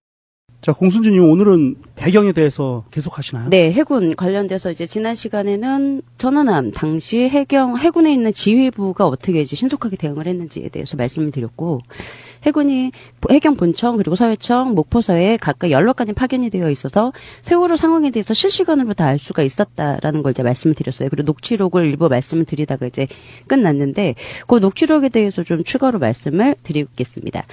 자, 공순주님 오늘은 배경에 대해서 계속 하시나요? 네, 해군 관련돼서 이제 지난 시간에는 전원함 당시 해군에 있는 지휘부가 어떻게 이제 신속하게 대응을 했는지에 대해서 말씀을 드렸고, 해군이 해경 본청 그리고 서해청, 목포서에 각각 10가지 파견이 되어 있어서 세월호 상황에 대해서 실시간으로 다 알 수가 있었다라는 걸 이제 말씀을 드렸어요. 그리고 녹취록을 일부 말씀을 드리다가 이제 끝났는데, 그 녹취록에 대해서 좀 추가로 말씀을 드리겠습니다.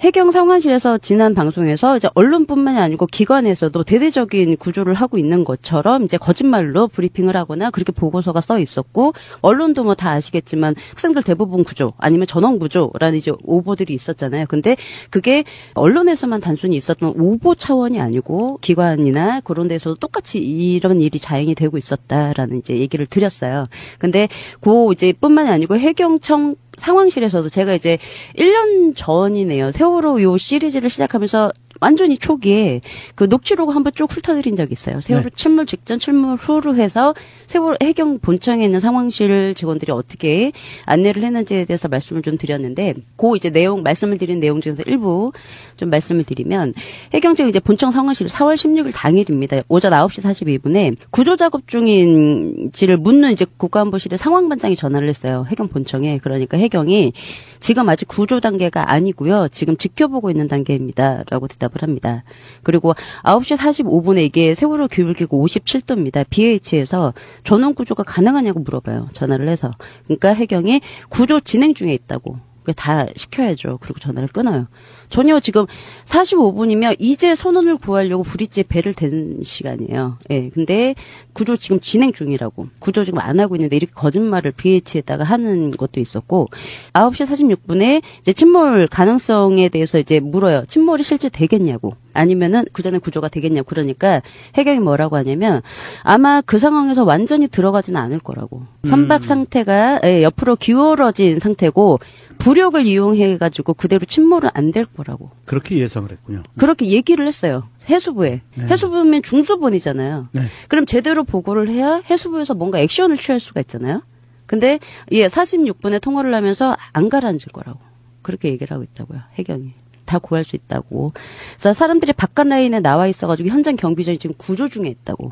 해경 상황실에서 지난 방송에서 이제 언론뿐만이 아니고 기관에서도 대대적인 구조를 하고 있는 것처럼 이제 거짓말로 브리핑을 하거나 그렇게 보고서가 써 있었고, 언론도 뭐 다 아시겠지만 학생들 대부분 구조 아니면 전원 구조라는 이제 오보들이 있었잖아요. 근데 그게 언론에서만 단순히 있었던 오보 차원이 아니고 기관이나 그런 데서도 똑같이 이런 일이 자행이 되고 있었다라는 이제 얘기를 드렸어요. 근데 그 이제 뿐만이 아니고 해경청 상황실에서도 제가 이제 1년 전이네요. 세월호 요 시리즈를 시작하면서 완전히 초기에 그 녹취록 한번 쭉 훑어드린 적이 있어요. 세월호 침몰 직전, 침몰 후로 해서 세월호 해경 본청에 있는 상황실 직원들이 어떻게 안내를 했는지에 대해서 말씀을 좀 드렸는데, 그 이제 말씀을 드린 내용 중에서 일부 좀 말씀을 드리면, 해경청 이제 본청 상황실 4월 16일 당일입니다. 오전 9시 42분에 구조작업 중인지를 묻는 이제 국가안보실의 상황반장이 전화를 했어요. 해경 본청에. 그러니까 해경이 지금 아직 구조 단계가 아니고요. 지금 지켜보고 있는 단계입니다. 라고 대답을 합니다. 그리고 9시 45분에 이게 세월호 교육기구 57도입니다. BH에서 전원 구조가 가능하냐고 물어봐요. 전화를 해서. 그러니까 해경이 구조 진행 중에 있다고. 다 시켜야죠. 그리고 전화를 끊어요. 전혀 지금 45분이면 이제 선원을 구하려고 브릿지에 배를 댄 시간이에요. 예. 근데 구조 지금 진행 중이라고. 구조 지금 안 하고 있는데 이렇게 거짓말을 BH에다가 하는 것도 있었고, 9시 46분에 이제 침몰 가능성에 대해서 이제 물어요. 침몰이 실제 되겠냐고. 아니면은 그 전에 구조가 되겠냐고. 그러니까 해경이 뭐라고 하냐면 아마 그 상황에서 완전히 들어가지는 않을 거라고. 선박 상태가 옆으로 기울어진 상태고 부력을 이용해가지고 그대로 침몰은 안 될 거라고. 그렇게 예상을 했군요. 그렇게 얘기를 했어요. 해수부에. 네. 해수부면 중수본이잖아요. 네. 그럼 제대로 보고를 해야 해수부에서 뭔가 액션을 취할 수가 있잖아요. 근데 46분에 통화를 하면서 안 가라앉을 거라고. 그렇게 얘기를 하고 있다고요. 해경이. 다 구할 수 있다고. 그래서 사람들이 바깥 라인에 나와 있어가지고 현장 경비전이 지금 구조 중에 있다고.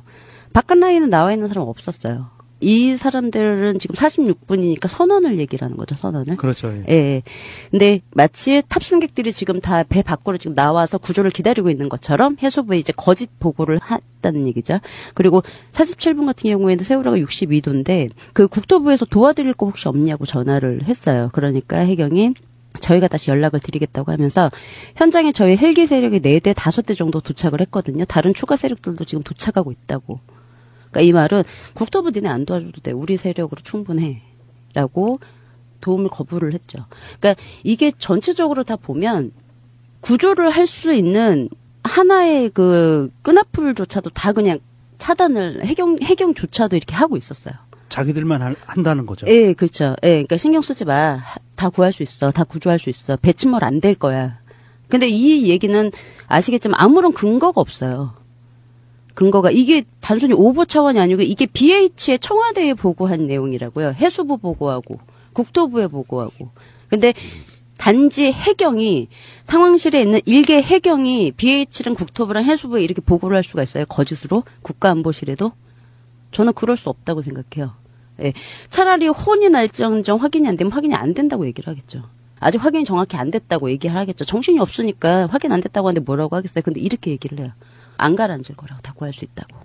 바깥 라인에 나와 있는 사람 없었어요. 이 사람들은 지금 46분이니까 선원을 얘기를 하는 거죠, 선원을. 그렇죠. 예. 예. 근데 마치 탑승객들이 지금 다 배 밖으로 지금 나와서 구조를 기다리고 있는 것처럼 해수부에 이제 거짓 보고를 했다는 얘기죠. 그리고 47분 같은 경우에는 세월호가 62도인데 그 국토부에서 도와드릴 거 혹시 없냐고 전화를 했어요. 그러니까 해경이 저희가 다시 연락을 드리겠다고 하면서 현장에 저희 헬기 세력이 4대, 5대 정도 도착을 했거든요. 다른 추가 세력들도 지금 도착하고 있다고. 그러니까 이 말은 국토부 니네 안 도와줘도 돼. 우리 세력으로 충분해. 라고 도움을 거부를 했죠. 그러니까 이게 전체적으로 다 보면 구조를 할 수 있는 하나의 그 끈앞풀조차도 다 그냥 차단을 해경조차도 이렇게 하고 있었어요. 자기들만 한다는 거죠. 예, 그렇죠. 예, 그러니까 신경 쓰지 마. 다 구할 수 있어. 다 구조할 수 있어. 배침몰 안 될 거야. 근데 이 얘기는 아시겠지만 아무런 근거가 없어요. 근거가 이게 단순히 오보 차원이 아니고 이게 BH의 청와대에 보고한 내용이라고요. 해수부 보고하고 국토부에 보고하고. 근데 단지 해경이 상황실에 있는 일개 해경이 BH랑 국토부랑 해수부에 이렇게 보고를 할 수가 있어요. 거짓으로 국가안보실에도. 저는 그럴 수 없다고 생각해요. 예. 차라리 혼이 날정정 확인이 안 되면 확인이 안 된다고 얘기를 하겠죠. 아직 확인이 정확히 안 됐다고 얘기를 하겠죠. 정신이 없으니까 확인 안 됐다고 하는데 뭐라고 하겠어요. 근데 이렇게 얘기를 해요. 안 가라앉을 거라고 다 구할 수 있다고.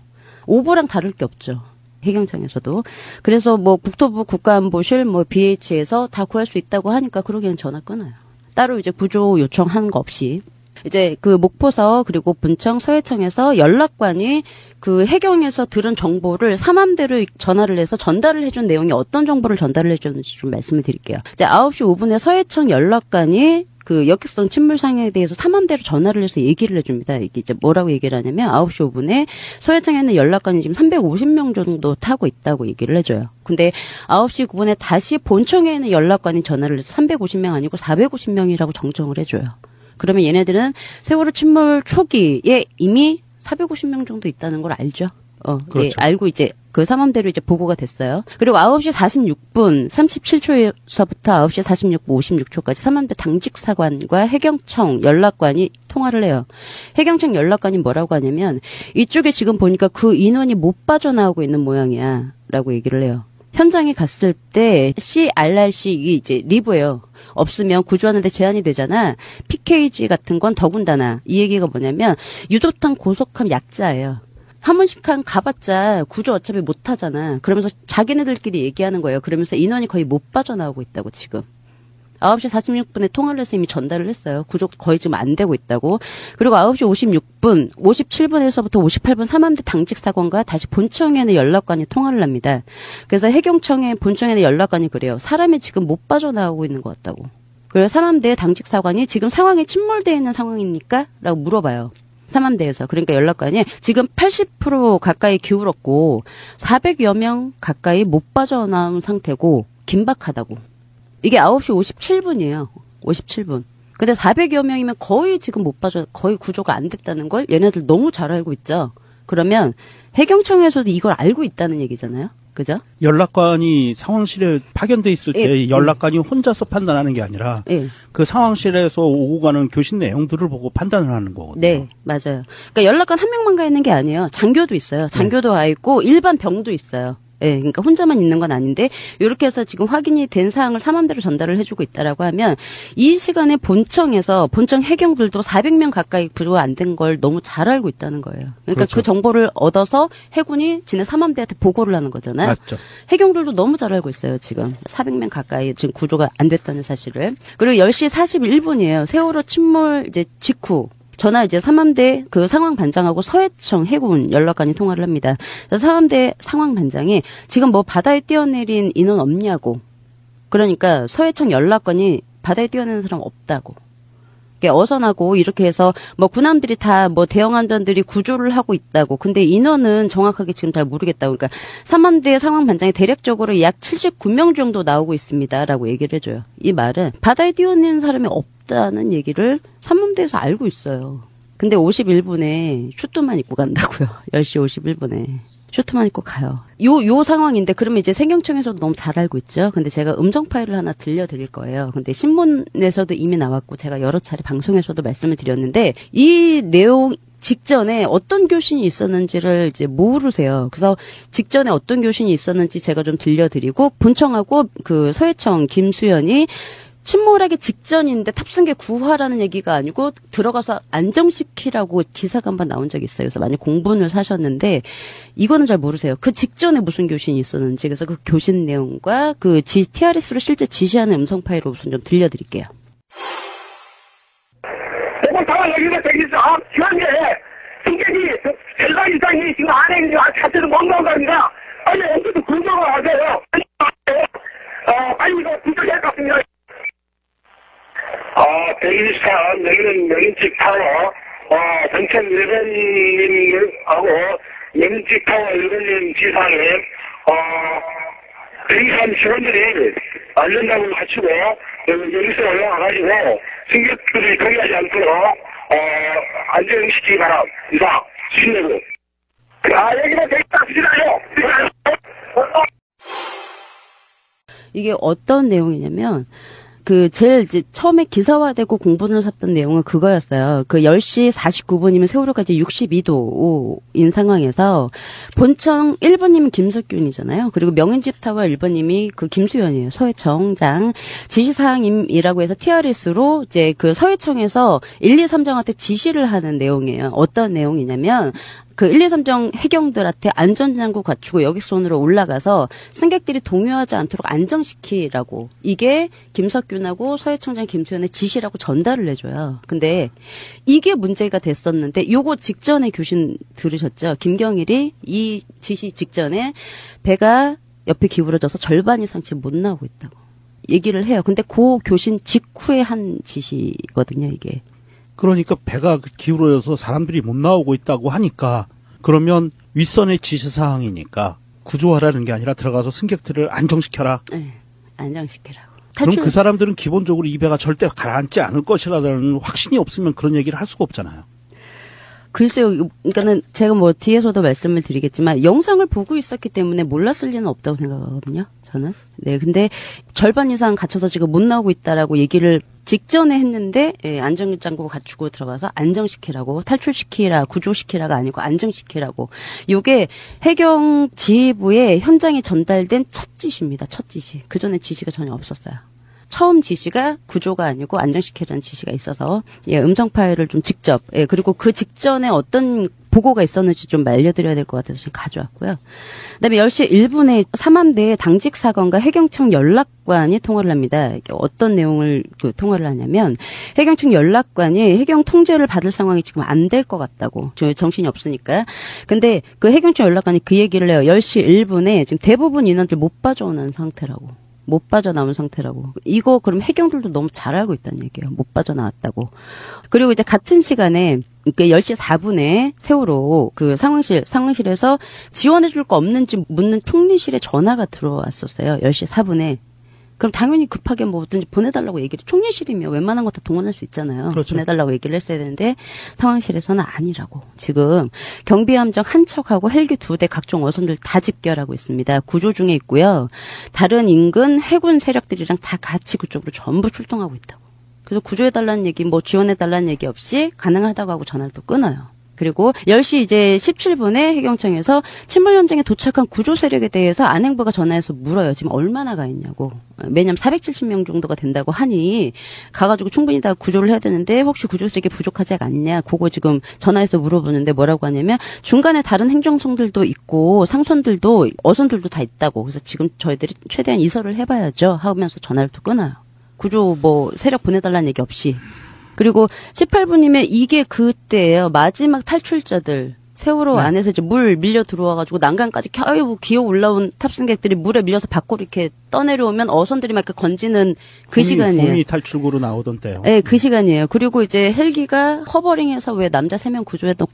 오보랑 다를 게 없죠. 해경청에서도. 그래서 뭐 국토부, 국가안보실, 뭐 BH에서 다 구할 수 있다고 하니까 그러기엔 전화 끊어요. 따로 이제 구조 요청하는 거 없이. 이제 그 목포서 그리고 분청 서해청에서 연락관이 그 해경에서 들은 정보를 삼함대로 전화를 해서 전달을 해준 내용이 어떤 정보를 전달을 해줬는지 좀 말씀을 드릴게요. 이제 9시 5분에 서해청 연락관이 그 역객성 침몰상에 대해서 삼함대로 전화를 해서 얘기를 해줍니다. 이게 이제 뭐라고 얘기를 하냐면 9시 5분에 서해청에 있는 연락관이 지금 350명 정도 타고 있다고 얘기를 해줘요. 근데 9시 9분에 다시 본청에 있는 연락관이 전화를 해서 350명 아니고 450명이라고 정정을 해줘요. 그러면 얘네들은 세월호 침몰 초기에 이미 450명 정도 있다는 걸 알죠. 그렇죠. 예, 알고 이제 그 삼함대로 이제 보고가 됐어요. 그리고 9시 46분 37초에서부터 9시 46분 56초까지 삼함대 당직사관과 해경청 연락관이 통화를 해요. 해경청 연락관이 뭐라고 하냐면 이쪽에 지금 보니까 그 인원이 못 빠져나오고 있는 모양이야 라고 얘기를 해요. 현장에 갔을 때 CRRC 이제 리브예요. 없으면 구조하는데 제한이 되잖아. PKG 같은 건 더군다나 이 얘기가 뭐냐면 유도탄 고속함 약자예요. 한 번씩 가봤자 구조 어차피 못하잖아. 그러면서 자기네들끼리 얘기하는 거예요. 그러면서 인원이 거의 못 빠져나오고 있다고 지금. 9시 46분에 통화를 해서 이미 전달을 했어요. 구조 거의 지금 안 되고 있다고. 그리고 9시 56분, 57분에서부터 58분 삼함대 당직사관과 다시 본청에는 연락관이 통화를 합니다. 그래서 해경청에 본청에는 연락관이 그래요. 사람이 지금 못 빠져나오고 있는 것 같다고. 그래서 삼함대 당직사관이 지금 상황이 침몰되어 있는 상황입니까? 라고 물어봐요. 삼함대에서. 그러니까 연락관이 지금 80% 가까이 기울었고 400여 명 가까이 못 빠져나온 상태고 긴박하다고. 이게 9시 57분이에요. 57분. 근데 400여 명이면 거의 지금 거의 구조가 안 됐다는 걸 얘네들 너무 잘 알고 있죠. 그러면 해경청에서도 이걸 알고 있다는 얘기잖아요. 그죠? 연락관이 상황실에 파견돼 있을 때 연락관이 혼자서 판단하는 게 아니라 그 상황실에서 오고 가는 교신 내용들을 보고 판단을 하는 거거든요. 네, 맞아요. 그러니까 연락관 한 명만 가 있는 게 아니에요. 장교도 있어요. 장교도 와 있고 일반 병도 있어요. 예, 그러니까 혼자만 있는 건 아닌데 이렇게 해서 지금 확인이 된 사항을 삼함대로 전달을 해주고 있다라고 하면 이 시간에 본청 해경들도 400명 가까이 구조가 안 된 걸 너무 잘 알고 있다는 거예요. 그러니까 그렇죠. 그 정보를 얻어서 해군이 지네 삼함대한테 보고를 하는 거잖아요. 맞죠. 해경들도 너무 잘 알고 있어요. 지금 400명 가까이 지금 구조가 안 됐다는 사실을. 그리고 10시 41분이에요. 세월호 침몰 이제 직후. 전화 이제 삼함대 그 상황 반장하고 서해청 해군 연락관이 통화를 합니다. 그래서 삼함대 상황 반장이 지금 뭐 바다에 뛰어내린 인원 없냐고. 그러니까 서해청 연락관이 바다에 뛰어내는 사람 없다고. 어선하고 이렇게 해서 뭐 군함들이 다 뭐 대형함전들이 구조를 하고 있다고. 근데 인원은 정확하게 지금 잘 모르겠다고. 그러니까 삼함대 상황 반장이 대략적으로 약 79명 정도 나오고 있습니다라고 얘기를 해줘요. 이 말은 바다에 뛰어내는 사람이 없다는 얘기를 삼함대에서 알고 있어요. 근데 51분에 슈트만 입고 간다고요. 10시 51분에. 슈트만 입고 가요. 요 상황인데 그러면 이제 생경청에서도 너무 잘 알고 있죠. 근데 제가 음성 파일을 하나 들려드릴 거예요. 근데 신문에서도 이미 나왔고 제가 여러 차례 방송에서도 말씀을 드렸는데 이 내용 직전에 어떤 교신이 있었는지를 이제 모르세요. 그래서 직전에 어떤 교신이 있었는지 제가 좀 들려드리고 본청하고 그 서해청 김수현이 침몰하기 직전인데 탑승객 구하라는 얘기가 아니고 들어가서 안정시키라고 기사가 한번 나온 적이 있어요. 그래서 많이 공분을 사셨는데 이거는 잘 모르세요. 그 직전에 무슨 교신이 있었는지. 그래서 그 교신 내용과 그 TRS로 실제 지시하는 음성 파일을 우선 좀 들려드릴게요. 이번 상황 여기가 되겠어. 현재 승객이 절반 이상이 지금 안에 있는 자체도 멍멍합니다. 빨리 언제든 구조가 하세요. 빨리 이거 구조해야 할 것 같습니다. 124 명인직 타워, 전천 1번님하고 명인직 타워 1번님 지상에, 대기산 직원들이 안전장을 갖추고, 여기서 올라와가지고, 승객들이 동의하지 않도록, 안전시키기 바랍니다. 이상, 주신내고. 여기가 대기산이라요. 이게 어떤 내용이냐면, 제일 이제 처음에 기사화되고 공분을 샀던 내용은 그거였어요. 10시 49분이면 세월호까지 62도인 상황에서 본청 1번님은 김석균이잖아요. 그리고 명인집 타워 1번님이 그 김수현이에요. 서해청장. 지시사항이라고 해서 TRS로 이제 그 서해청에서 1, 2, 3장한테 지시를 하는 내용이에요. 어떤 내용이냐면 그 1, 2, 3정 해경들한테 안전장구 갖추고 여객선으로 올라가서 승객들이 동요하지 않도록 안정시키라고 이게 김석균하고 서해청장 김수현의 지시라고 전달을 해줘요. 근데 이게 문제가 됐었는데 요거 직전에 교신 들으셨죠? 김경일이 이 지시 직전에 배가 옆에 기울어져서 절반 이상 지금 못 나오고 있다고 얘기를 해요. 근데 그 교신 직후에 한 지시거든요, 이게. 그러니까 배가 기울어져서 사람들이 못 나오고 있다고 하니까 그러면 윗선의 지시사항이니까 구조하라는 게 아니라 들어가서 승객들을 안정시켜라. 네, 안정시키라고. 그럼 그 사람들은 기본적으로 이 배가 절대 가라앉지 않을 것이라는 확신이 없으면 그런 얘기를 할 수가 없잖아요. 글쎄요, 그러니까는 제가 뭐 뒤에서도 말씀을 드리겠지만 영상을 보고 있었기 때문에 몰랐을 리는 없다고 생각하거든요, 저는. 네, 근데 절반 이상 갇혀서 지금 못 나오고 있다라고 얘기를 직전에 했는데, 예, 안전장구 갖추고 들어가서 안정시키라고, 탈출시키라, 구조시키라가 아니고 안정시키라고. 요게 해경 지휘부에 현장에 전달된 첫 지시입니다, 첫 지시. 그 전에 지시가 전혀 없었어요. 처음 지시가 구조가 아니고 안정시키라는 지시가 있어서 예, 음성 파일을 좀 직접 예, 그리고 그 직전에 어떤 보고가 있었는지 좀 알려드려야 될 것 같아서 지금 가져왔고요. 그다음에 10시 1분에 삼함대 당직 사관과 해경청 연락관이 통화를 합니다. 이게 어떤 내용을 통화를 하냐면 해경청 연락관이 해경 통제를 받을 상황이 지금 안 될 것 같다고. 정신이 없으니까. 근데 그 해경청 연락관이 그 얘기를 해요. 10시 1분에 지금 대부분 인원들 못 빠져오는 상태라고. 못 빠져나온 상태라고. 이거 그럼 해경들도 너무 잘 알고 있다는 얘기예요. 못 빠져나왔다고. 그리고 이제 같은 시간에 그러니까 10시 4분에 세월호 그 상황실에서 지원해 줄 거 없는지 묻는 총리실에 전화가 들어왔었어요. 10시 4분에. 그럼 당연히 급하게 뭐 어떤지 보내달라고 얘기를, 총리실이면 웬만한 거 다 동원할 수 있잖아요. 그렇죠. 보내달라고 얘기를 했어야 되는데 상황실에서는 아니라고. 지금 경비함정 한 척하고 헬기 2대 각종 어선들 다 집결하고 있습니다. 구조 중에 있고요. 다른 인근 해군 세력들이랑 다 같이 그쪽으로 전부 출동하고 있다고. 그래서 구조해달라는 얘기, 뭐 지원해달라는 얘기 없이 가능하다고 하고 전화를 또 끊어요. 그리고 10시 이제 17분에 해경청에서 침몰 현장에 도착한 구조 세력에 대해서 안행부가 전화해서 물어요. 지금 얼마나 가 있냐고. 매년 470명 정도가 된다고 하니 가가지고 충분히 다 구조를 해야 되는데 혹시 구조 세력이 부족하지 않냐. 그거 지금 전화해서 물어보는데 뭐라고 하냐면 중간에 다른 행정성들도 있고 상선들도 어선들도 다 있다고. 그래서 지금 저희들이 최대한 이설을 해봐야죠 하면서 전화를 또 끊어요. 구조 뭐 세력 보내달라는 얘기 없이. 그리고 18분이면 이게 그때예요. 마지막 탈출자들. 세월호 네. 안에서 이제 물 밀려 들어와가지고 난간까지 겨우 기어 올라온 탑승객들이 물에 밀려서 밖으로 이렇게 떠내려오면 어선들이 막 건지는 그 시간이에요. 봄이 탈출구로 나오던 때요. 네, 그 시간이에요. 그리고 이제 헬기가 허버링해서 왜 남자 3명 구조했던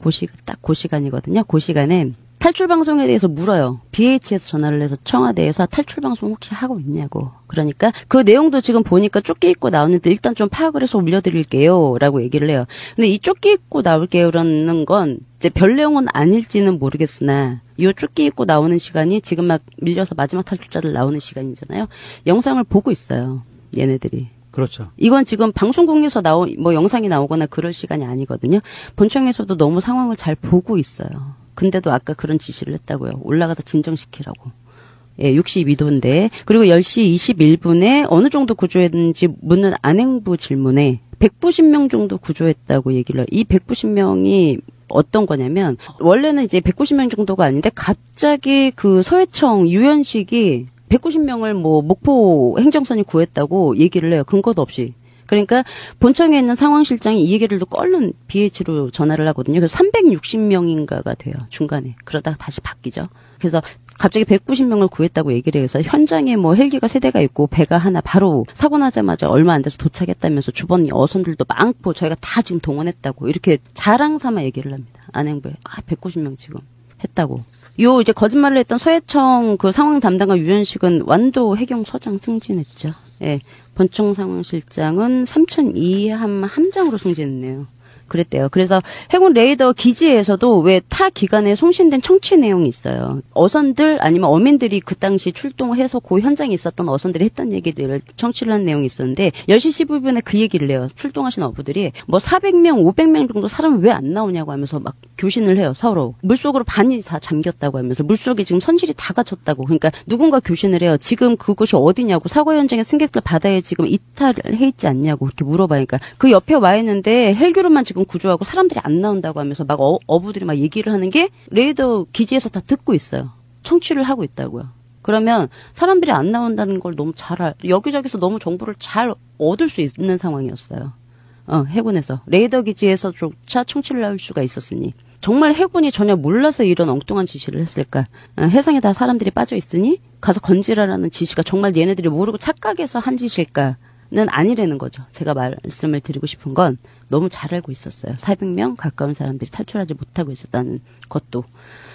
딱 그 시간이거든요. 그 시간에 탈출 방송에 대해서 물어요. BH에서 전화를 해서 청와대에서 탈출 방송 혹시 하고 있냐고. 그러니까 그 내용도 지금 보니까 조끼 입고 나오는데 일단 좀 파악을 해서 올려드릴게요. 라고 얘기를 해요. 근데 이 조끼 입고 나올게요라는 건 이제 별 내용은 아닐지는 모르겠으나 이 조끼 입고 나오는 시간이 지금 막 밀려서 마지막 탈출자들 나오는 시간이잖아요. 영상을 보고 있어요. 얘네들이. 그렇죠. 이건 지금 방송국에서 뭐 영상이 나오거나 그럴 시간이 아니거든요. 본청에서도 너무 상황을 잘 보고 있어요. 근데도 아까 그런 지시를 했다고요. 올라가서 진정시키라고. 예, 62도인데. 그리고 10시 21분에 어느 정도 구조했는지 묻는 안행부 질문에 190명 정도 구조했다고 얘기를 해요. 이 190명이 어떤 거냐면 원래는 이제 190명 정도가 아닌데 갑자기 그 서해청 유연식이 190명을 뭐 목포 행정선이 구했다고 얘기를 해요. 근거도 없이. 그러니까 본청에 있는 상황실장이 이 얘기를 또 껄른 BH로 전화를 하거든요. 그래서 360명인가가 돼요. 중간에. 그러다가 다시 바뀌죠. 그래서 갑자기 190명을 구했다고 얘기를 해서 현장에 뭐 헬기가 3대가 있고 배가 하나 바로 사고 나자마자 얼마 안 돼서 도착했다면서 주변 어선들도 많고 저희가 다 지금 동원했다고 이렇게 자랑 삼아 얘기를 합니다. 안행부에. 190명 지금 했다고. 요 이제 거짓말을 했던 서해청 그 상황 담당관 유연식은 완도 해경서장 승진했죠. 예. 본청 상황실장은 3002함 함장으로 승진했네요. 그랬대요. 그래서 해군 레이더 기지에서도 왜 타 기관에 송신된 청취 내용이 있어요. 어선들 아니면 어민들이 그 당시 출동해서 그 현장에 있었던 어선들이 했던 얘기들을 청취를 한 내용이 있었는데 10시 15분에 그 얘기를 해요. 출동하신 어부들이 뭐 400명, 500명 정도 사람은 왜 안 나오냐고 하면서 막 교신을 해요. 서로. 물속으로 반이 다 잠겼다고 하면서 물속에 지금 선실이 다 갇혔다고. 그러니까 누군가 교신을 해요. 지금 그곳이 어디냐고. 사고 현장에 승객들 바다에 지금 이탈해 있지 않냐고 그렇게 물어봐니까 그 옆에 와 있는데 헬기로만 지금 지금 구조하고 사람들이 안 나온다고 하면서 막 어부들이 막 얘기를 하는 게 레이더 기지에서 다 듣고 있어요. 청취를 하고 있다고요. 그러면 사람들이 안 나온다는 걸 너무 여기저기서 너무 정보를 잘 얻을 수 있는 상황이었어요. 해군에서. 레이더 기지에서조차 청취를 할 수가 있었으니. 정말 해군이 전혀 몰라서 이런 엉뚱한 지시를 했을까? 해상에 다 사람들이 빠져 있으니 가서 건지라라는 지시가 정말 얘네들이 모르고 착각해서 한 짓일까는 아니라는 거죠. 제가 말씀을 드리고 싶은 건 너무 잘 알고 있었어요. 400명 가까운 사람들이 탈출하지 못하고 있었다는 것도.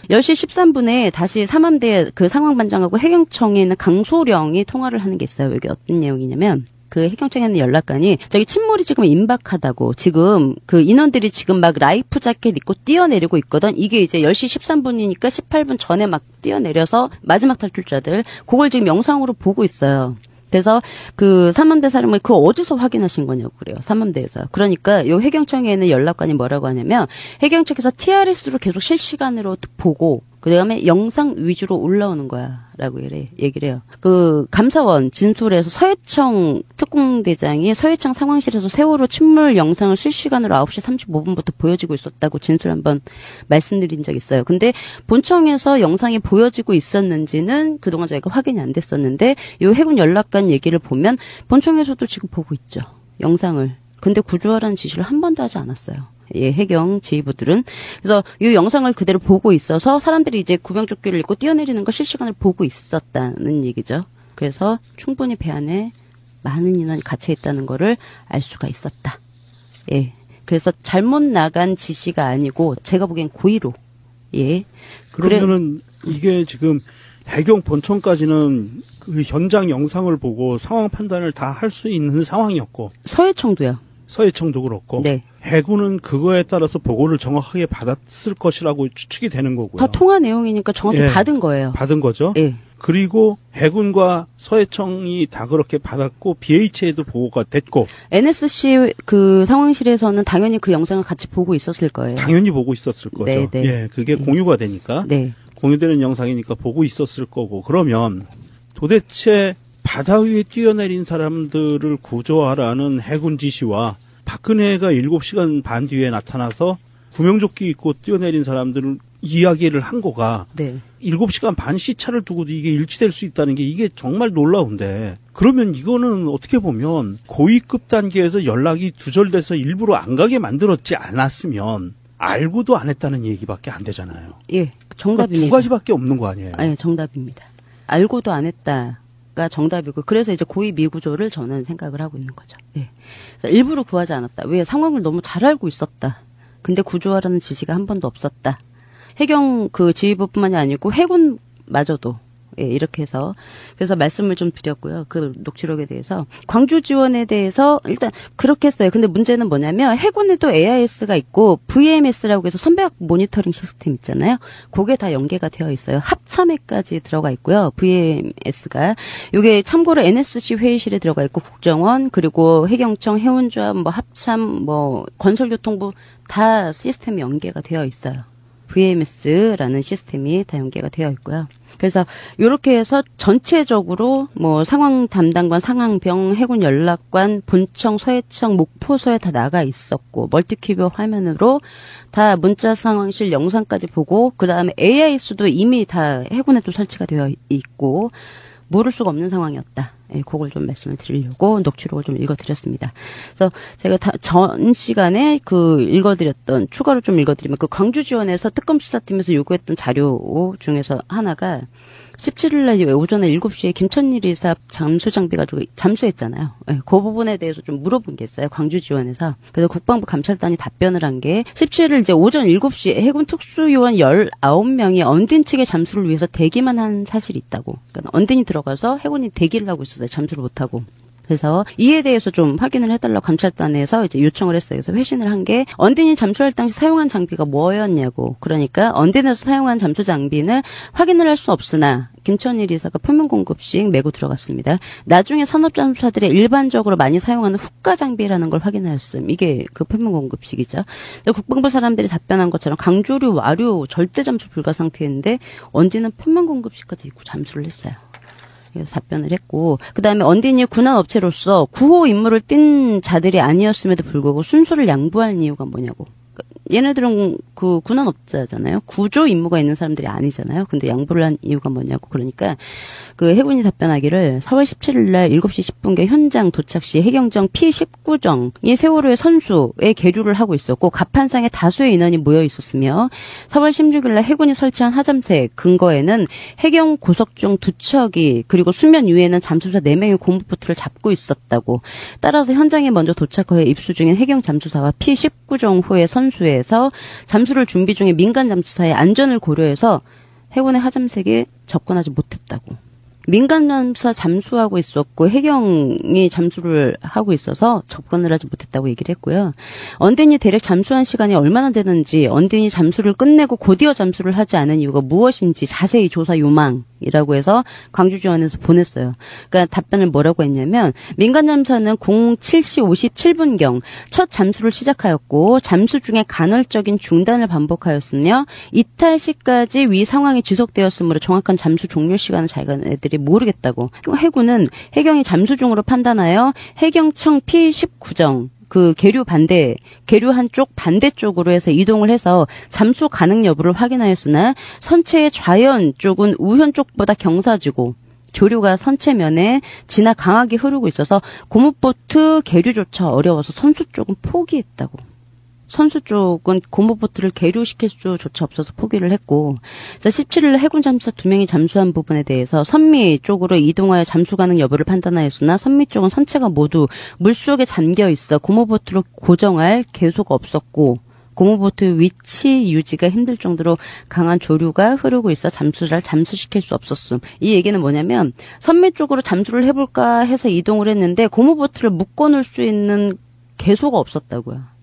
10시 13분에 다시 삼함대 그 상황반장하고 해경청에 있는 강소령이 통화를 하는 게 있어요. 여기 어떤 내용이냐면 그 해경청에 있는 연락관이 저기 침몰이 지금 임박하다고 지금 그 인원들이 지금 막 라이프 자켓 입고 뛰어내리고 있거든. 이게 이제 10시 13분이니까 18분 전에 막 뛰어내려서 마지막 탈출자들 그걸 지금 영상으로 보고 있어요. 그래서 그 삼함대 사령관이 그거 어디서 확인하신 거냐고 그래요. 삼함대에서. 그러니까 요 해경청에 있는 연락관이 뭐라고 하냐면 해경청에서 TRS로 계속 실시간으로 보고 그다음에 영상 위주로 올라오는 거야라고 얘기를 해요. 그 감사원 진술에서 서해청 특공대장이 서해청 상황실에서 세월호 침몰 영상을 실시간으로 9시 35분부터 보여지고 있었다고 진술 한번 말씀드린 적 있어요. 근데 본청에서 영상이 보여지고 있었는지는 그동안 저희가 확인이 안 됐었는데 이 해군 연락관 얘기를 보면 본청에서도 지금 보고 있죠. 영상을. 근데 구조하라는 지시를 한 번도 하지 않았어요. 예, 해경 지휘부들은. 그래서 이 영상을 그대로 보고 있어서 사람들이 이제 구명조끼를 입고 뛰어내리는 걸 실시간으로 보고 있었다는 얘기죠. 그래서 충분히 배 안에 많은 인원이 갇혀 있다는 거를 알 수가 있었다. 예. 그래서 잘못 나간 지시가 아니고 제가 보기엔 고의로. 예. 그러면은 이게 지금 해경 본청까지는 그 현장 영상을 보고 상황 판단을 다 할 수 있는 상황이었고. 서해청도요. 서해청도 그렇고. 네. 해군은 그거에 따라서 보고를 정확하게 받았을 것이라고 추측이 되는 거고요. 다 통화 내용이니까 정확히 받은 거예요. 받은 거죠. 예. 그리고 해군과 서해청이 다 그렇게 받았고 BH에도 보고가 됐고 NSC 그 상황실에서는 당연히 그 영상을 같이 보고 있었을 거예요. 당연히 보고 있었을 거죠. 네, 네. 예, 그게 공유가 되니까. 네. 공유되는 영상이니까 보고 있었을 거고. 그러면 도대체 바다 위에 뛰어내린 사람들을 구조하라는 해군 지시와 박근혜가 7시간 반 뒤에 나타나서 구명조끼 입고 뛰어내린 사람들을 이야기를 한 거가 7시간 반 시차를 두고도 이게 일치될 수 있다는 게 이게 정말 놀라운데 그러면 이거는 어떻게 보면 고위급 단계에서 연락이 두절돼서 일부러 안 가게 만들었지 않았으면 알고도 안 했다는 얘기밖에 안 되잖아요. 예, 정답입니다. 그러니까 두 가지밖에 없는 거 아니에요? 예, 정답입니다. 알고도 안 했다가 정답이고 그래서 이제 고의 미구조를 저는 생각을 하고 있는 거죠. 예. 그래서 일부러 구하지 않았다. 왜? 상황을 너무 잘 알고 있었다. 근데 구조하라는 지시가 한 번도 없었다. 해경 그 지휘부뿐만이 아니고 해군마저도 예, 이렇게 해서 그래서 말씀을 좀 드렸고요. 그 녹취록에 대해서 광주 지원에 대해서 일단 그렇게 했어요. 근데 문제는 뭐냐면 해군에도 AIS가 있고 VMS라고 해서 선박 모니터링 시스템 있잖아요. 그게 다 연계가 되어 있어요. 합참에까지 들어가 있고요. VMS가 이게 참고로 NSC 회의실에 들어가 있고 국정원 그리고 해경청 해운조합 뭐 합참 뭐 건설교통부 다 시스템이 연계가 되어 있어요. VMS라는 시스템이 다 연계가 되어 있고요. 그래서 이렇게 해서 전체적으로 뭐 상황 담당관, 상황병, 해군 연락관, 본청, 서해청, 목포소에 다 나가 있었고 멀티큐브 화면으로 다 문자 상황실 영상까지 보고 그 다음에 AIS도 이미 다 해군에도 설치가 되어 있고 모를 수가 없는 상황이었다. 예, 그걸 좀 말씀을 드리려고 녹취록을 좀 읽어드렸습니다. 그래서 제가 전 시간에 추가로 좀 읽어드리면 그 광주 지원에서 특검 수사팀에서 요구했던 자료 중에서 하나가 17일날 오전에 7시에 김천일 이사 잠수 장비 가지고 잠수했잖아요. 네, 그 부분에 대해서 좀 물어본 게 있어요. 광주 지원에서. 그래서 국방부 감찰단이 답변을 한 게 17일 이제 오전 7시에 해군 특수요원 19명이 언딘 측의 잠수를 위해서 대기만 한 사실이 있다고. 그러니까 언딘이 들어가서 해군이 대기를 하고 있었어요. 잠수를 못하고. 그래서 이에 대해서 좀 확인을 해달라고 감찰단에서 이제 요청을 했어요. 그래서 회신을 한 게 언딘이 잠수할 당시 사용한 장비가 뭐였냐고. 그러니까 언딘에서 사용한 잠수 장비는 확인을 할 수 없으나 김천일 이사가 표면 공급식 메고 들어갔습니다. 나중에 산업잠수사들이 일반적으로 많이 사용하는 후가 장비라는 걸 확인하였음. 이게 그 표면 공급식이죠. 국방부 사람들이 답변한 것처럼 강조류, 와류 절대 잠수 불가 상태인데 언딘은 표면 공급식까지 입고 잠수를 했어요. 그래서 답변을 했고, 그 다음에 언딘이 군안업체로서 구호 임무를 띈 자들이 아니었음에도 불구하고 순서를 양보한 이유가 뭐냐고. 얘네들은 그 군안업자잖아요. 구조 임무가 있는 사람들이 아니잖아요. 근데 양보를 한 이유가 뭐냐고. 그러니까 그 해군이 답변하기를 4월 17일 날 7시 10분께 현장 도착 시 해경정 P19정이 세월호의 선수에 계류를 하고 있었고 갑판상에 다수의 인원이 모여 있었으며 4월 16일 날 해군이 설치한 하잠색 근거에는 해경 고속정 2척이 그리고 수면 위에는 잠수사 4명의 고무보트를 잡고 있었다고. 따라서 현장에 먼저 도착하여 입수 중인 해경 잠수사와 P19정호의 선수에서 잠수를 준비 중인 민간 잠수사의 안전을 고려해서 해군의 하잠색에 접근하지 못했다고. 민간 잠수사 잠수하고 있었고 해경이 잠수를 하고 있어서 접근을 하지 못했다고 얘기를 했고요. 언딘이 대략 잠수한 시간이 얼마나 되는지, 언딘이 잠수를 끝내고 곧이어 잠수를 하지 않은 이유가 무엇인지 자세히 조사 요망이라고 해서 광주지원에서 보냈어요. 그러니까 답변을 뭐라고 했냐면 민간 잠수사는 07시 57분경 첫 잠수를 시작하였고 잠수 중에 간헐적인 중단을 반복하였으며 이탈 시까지 위 상황이 지속되었으므로 정확한 잠수 종료 시간은 자기네들이 모르겠다고. 해군은 해경이 잠수 중으로 판단하여 해경청 P19정 그 계류 한쪽 반대쪽으로 해서 이동을 해서 잠수 가능 여부를 확인하였으나 선체의 좌현 쪽은 우현 쪽보다 경사지고 조류가 선체면에 진하 강하게 흐르고 있어서 고무보트 계류조차 어려워서 선수 쪽은 포기했다고. 선수 쪽은 고무보트를 계류시킬 수조차 없어서 포기를 했고, 17일 해군 잠수사 2명이 잠수한 부분에 대해서 선미 쪽으로 이동하여 잠수 가능 여부를 판단하였으나 선미 쪽은 선체가 모두 물속에 잠겨 있어 고무보트를 고정할 계소가 없었고 고무보트 위치 유지가 힘들 정도로 강한 조류가 흐르고 있어 잠수를 잠수시킬 수 없었음. 이 얘기는 뭐냐면 선미 쪽으로 잠수를 해볼까 해서 이동을 했는데 고무보트를 묶어놓을 수 있는 계소가 없었다고요.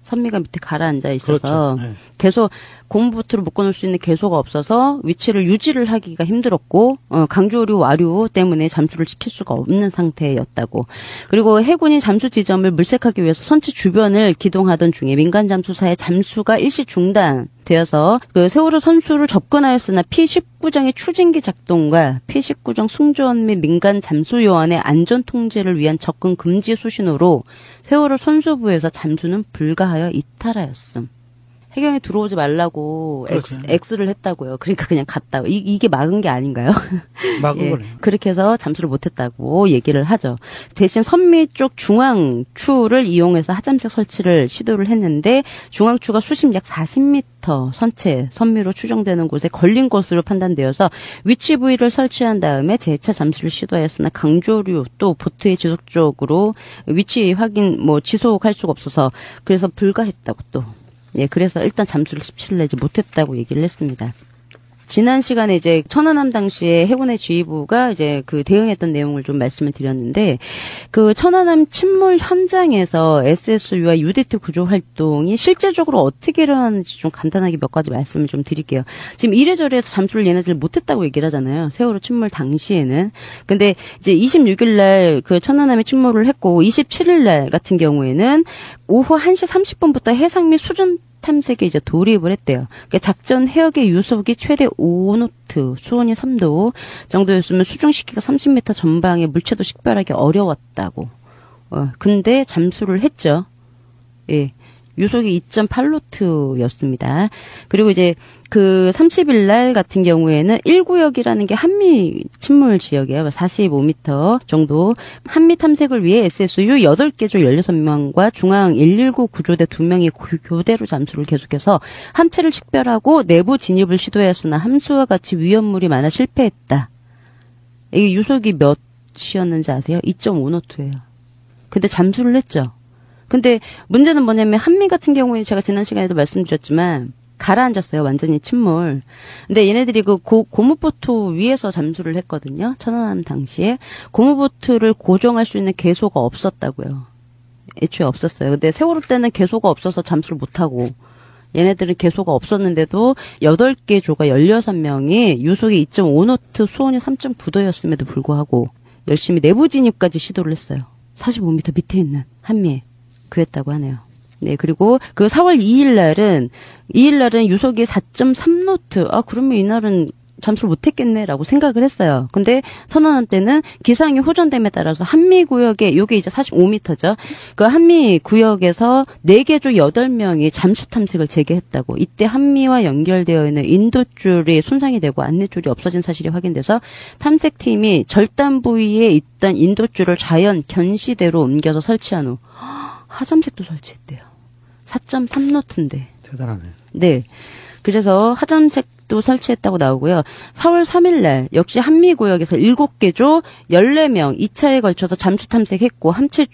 선미가 밑에 가라앉아 있어서 그렇죠. 네. 계속 고무보트를 묶어놓을 수 있는 계소가 없어서 위치를 유지를 하기가 힘들었고 강조류 와류 때문에 잠수를 지킬 수가 없는 상태였다고. 그리고 해군이 잠수 지점을 물색하기 위해서 선체 주변을 기동하던 중에 민간 잠수사의 잠수가 일시 중단되어서 그 세월호 선수를 접근하였으나 P19정의 추진기 작동과 P19정 승조원 및 민간 잠수요원의 안전 통제를 위한 접근 금지 수신호로 세월호 선수부에서 잠수는 불가하여 이탈하였음. 해경에 들어오지 말라고 그렇죠. X를 했다고요. 그러니까 그냥 갔다고. 이게 막은 게 아닌가요? 막은 예, 거네요. 그렇게 해서 잠수를 못했다고 얘기를 하죠. 대신 선미 쪽 중앙추를 이용해서 하잠색 설치를 시도를 했는데 중앙추가 수심 약 40m 선체 선미로 추정되는 곳에 걸린 것으로 판단되어서 위치 부위를 설치한 다음에 재차 잠수를 시도하였으나 강조류 또 보트의 지속적으로 위치 확인 지속할 수가 없어서 그래서 불가했다고 또. 예, 그래서 일단 잠수를 17일 내지 못했다고 얘기를 했습니다. 지난 시간에 이제 천안함 당시에 해군의 지휘부가 이제 그 대응했던 내용을 좀 말씀을 드렸는데, 그 천안함 침몰 현장에서 SSU와 UDT 구조 활동이 실제적으로 어떻게 일어나는지 좀 간단하게 몇 가지 말씀을 좀 드릴게요. 지금 이래저래 해서 잠수를 얘네들 못했다고 얘기를 하잖아요. 세월호 침몰 당시에는. 근데 이제 26일 날 그 천안함에 침몰을 했고, 27일 날 같은 경우에는 오후 1시 30분부터 해상 및 수중 탐색에 이제 돌입을 했대요. 그러니까 작전 해역의 유속이 최대 5노트, 수온이 3도 정도였으면 수중시키가 30m 전방에 물체도 식별하기 어려웠다고. 근데 잠수를 했죠. 예. 유속이 2.8노트였습니다. 그리고 이제 그 30일 날 같은 경우에는 1구역이라는 게 한미 침몰 지역이에요. 45m 정도. 한미 탐색을 위해 SSU 8개조 16명과 중앙 119 구조대 2명이 교대로 잠수를 계속해서 함체를 식별하고 내부 진입을 시도했으나 함수와 같이 위험물이 많아 실패했다. 이게 유속이 몇이었는지 아세요? 2.5노트예요. 근데 잠수를 했죠. 근데 문제는 뭐냐면 한미 같은 경우에 제가 지난 시간에도 말씀드렸지만 가라앉았어요. 완전히 침몰. 근데 얘네들이 그 고무보트 위에서 잠수를 했거든요. 천안함 당시에. 고무보트를 고정할 수 있는 계소가 없었다고요. 애초에 없었어요. 근데 세월호 때는 계소가 없어서 잠수를 못하고 얘네들은 계소가 없었는데도 8개 조가 16명이 유속이 2.5노트 수온이 3.9도였음에도 불구하고 열심히 내부 진입까지 시도를 했어요. 45m 밑에 있는 한미에. 그랬다고 하네요. 네, 그리고 그 4월 2일 날은 유속이 4.3노트. 그러면 이날은 잠수를 못했겠네라고 생각을 했어요. 근데 천안함 때는 기상이 호전됨에 따라서 한미구역에, 요게 이제 45m죠. 그 한미구역에서 4개조 8명이 잠수 탐색을 재개했다고. 이때 한미와 연결되어 있는 인도줄이 손상이 되고 안내줄이 없어진 사실이 확인돼서 탐색팀이 절단 부위에 있던 인도줄을 자연 견시대로 옮겨서 설치한 후 하점색도 설치했대요. 4.3노트인데. 대단하네. 네. 그래서 하점색도 설치했다고 나오고요. 4월 3일날 역시 한미구역에서 7개조 14명 2차에 걸쳐서 잠수 탐색했고 함체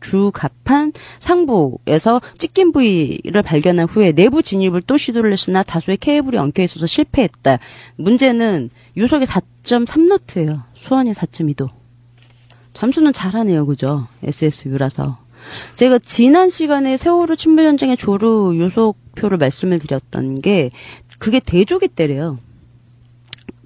주갑판 상부에서 찢긴 부위를 발견한 후에 내부 진입을 또 시도를 했으나 다수의 케이블이 엉켜 있어서 실패했다. 문제는 유속이 4.3노트예요. 수온이 4.2도. 잠수는 잘하네요. 그죠? SSU라서. 제가 지난 시간에 세월호 침몰 현장의 조류 유속표를 말씀을 드렸던 게 그게 대조기 때래요.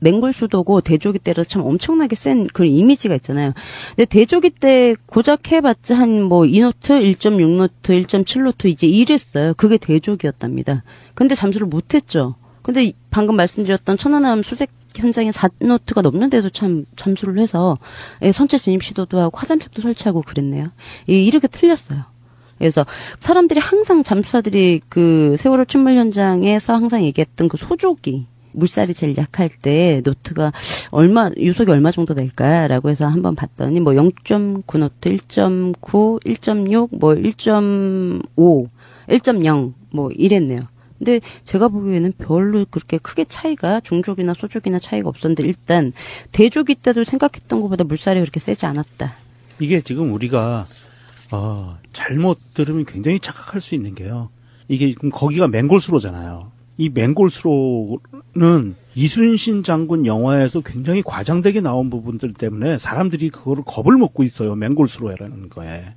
맹골 수도고 대조기 때라서 참 엄청나게 센 그런 이미지가 있잖아요. 근데 대조기 때 고작 해봤자 한 뭐 2노트, 1.6노트, 1.7노트 이제 이랬어요. 그게 대조기였답니다. 근데 잠수를 못했죠. 근데 방금 말씀드렸던 천안함 수색 현장에 4노트가 넘는데도 참 잠수를 해서 선체 진입 시도도 하고 화잠색도 설치하고 그랬네요. 이렇게 틀렸어요. 그래서 사람들이 항상 잠수사들이 그 세월호 침몰 현장에서 항상 얘기했던 그 소조기 물살이 제일 약할 때 노트가 유속이 얼마 정도 될까라고 해서 한번 봤더니 뭐 0.9노트, 1.9, 1.6, 뭐 1.5, 1.0 뭐 이랬네요. 근데 제가 보기에는 별로 그렇게 크게 차이가 중족이나 소족이나 차이가 없었는데 일단 대조기 때도 생각했던 것보다 물살이 그렇게 세지 않았다. 이게 지금 우리가 잘못 들으면 굉장히 착각할 수 있는 게요. 이게 거기가 맹골수로잖아요. 이 맹골수로는 이순신 장군 영화에서 굉장히 과장되게 나온 부분들 때문에 사람들이 그거를 겁을 먹고 있어요. 맹골수로라는 거에.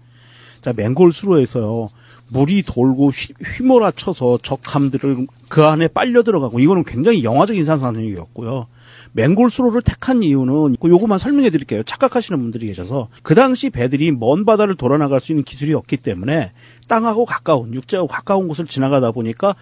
자, 맹골수로에서요. 물이 돌고 휘몰아쳐서 적함들을 그 안에 빨려 들어가고 이거는 굉장히 영화적인 상상력이었고요. 맹골수로를 택한 이유는 요것만 설명해 드릴게요. 착각하시는 분들이 계셔서 그 당시 배들이 먼 바다를 돌아나갈 수 있는 기술이 없기 때문에 땅하고 가까운 육지하고 가까운 곳을 지나가다 보니까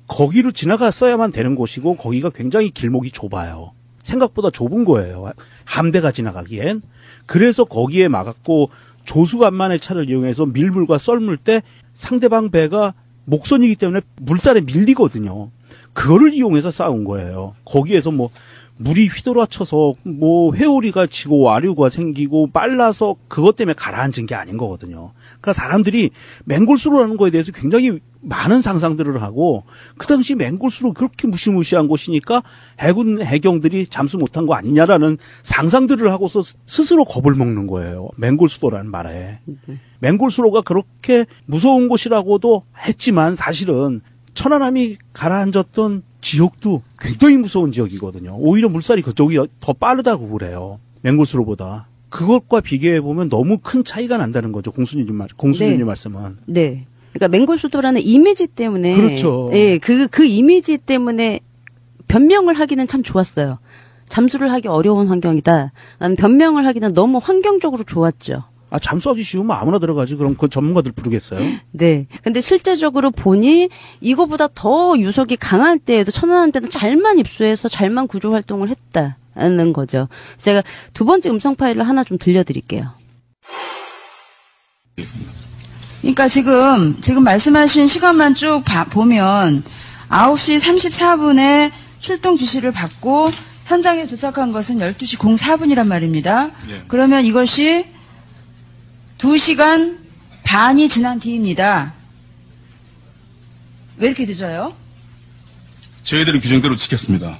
거기로 지나갔어야만 되는 곳이고 거기가 굉장히 길목이 좁아요. 생각보다 좁은 거예요. 함대가 지나가기엔. 그래서 거기에 막았고 조수간만의 차를 이용해서 밀물과 썰물 때 상대방 배가 목선이기 때문에 물살에 밀리거든요. 그거를 이용해서 싸운 거예요. 거기에서 뭐 물이 휘돌아쳐서 뭐 회오리가 치고 와류가 생기고 빨라서 그것 때문에 가라앉은 게 아닌 거거든요. 그러니까 사람들이 맹골수로라는 거에 대해서 굉장히 많은 상상들을 하고 그 당시 맹골수로 그렇게 무시무시한 곳이니까 해군 해경들이 잠수 못한 거 아니냐라는 상상들을 하고서 스스로 겁을 먹는 거예요. 맹골수로라는 말에. 맹골수로가 그렇게 무서운 곳이라고도 했지만 사실은 천안함이 가라앉았던 지역도 굉장히 무서운 지역이거든요. 오히려 물살이 그쪽이 더 빠르다고 그래요. 맹골수로보다. 그것과 비교해보면 너무 큰 차이가 난다는 거죠. 공수님 네. 말씀은. 네. 그러니까 맹골수도라는 이미지 때문에. 그렇죠. 네, 그 이미지 때문에 변명을 하기는 참 좋았어요. 잠수를 하기 어려운 환경이다. 나는 변명을 하기는 너무 환경적으로 좋았죠. 잠수하기 쉬우면 아무나 들어가지. 그럼 그 전문가들 부르겠어요? 네. 근데 실제적으로 보니 이거보다 더 유속이 강할 때에도 천안함 때는 잘만 입수해서 잘만 구조 활동을 했다는 거죠. 제가 두 번째 음성 파일을 하나 좀 들려드릴게요. 그러니까 지금 말씀하신 시간만 쭉 보면 9시 34분에 출동 지시를 받고 현장에 도착한 것은 12시 04분이란 말입니다. 네. 그러면 이것이 2시간 반이 지난 뒤입니다. 왜 이렇게 늦어요? 저희들은 규정대로 지켰습니다.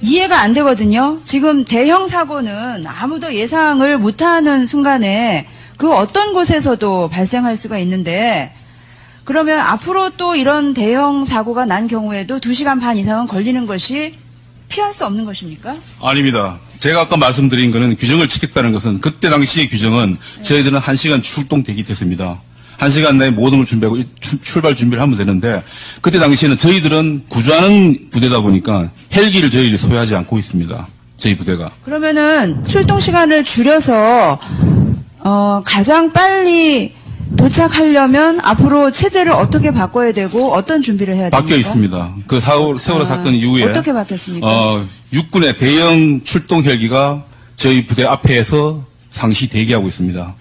이해가 안 되거든요. 지금 대형 사고는 아무도 예상을 못하는 순간에 그 어떤 곳에서도 발생할 수가 있는데 그러면 앞으로 또 이런 대형 사고가 난 경우에도 2시간 반 이상은 걸리는 것이 피할 수 없는 것입니까? 아닙니다. 제가 아까 말씀드린 거는 규정을 지켰다는 것은 그때 당시의 규정은 저희들은 1시간 출동 대기됐습니다. 1시간 내에 모든 걸 준비하고 출발 준비를 하면 되는데 그때 당시에는 저희들은 구조하는 부대다 보니까 헬기를 저희들이 소유하지 않고 있습니다. 저희 부대가. 그러면은 출동 시간을 줄여서 가장 빨리 도착하려면 앞으로 체제를 어떻게 바꿔야 되고 어떤 준비를 해야 됩니까? 바뀌어 있습니다. 그 세월호 사건 이후에 어떻게 바뀌었습니까? 육군의 대형 출동 헬기가 저희 부대 앞에서 상시 대기하고 있습니다.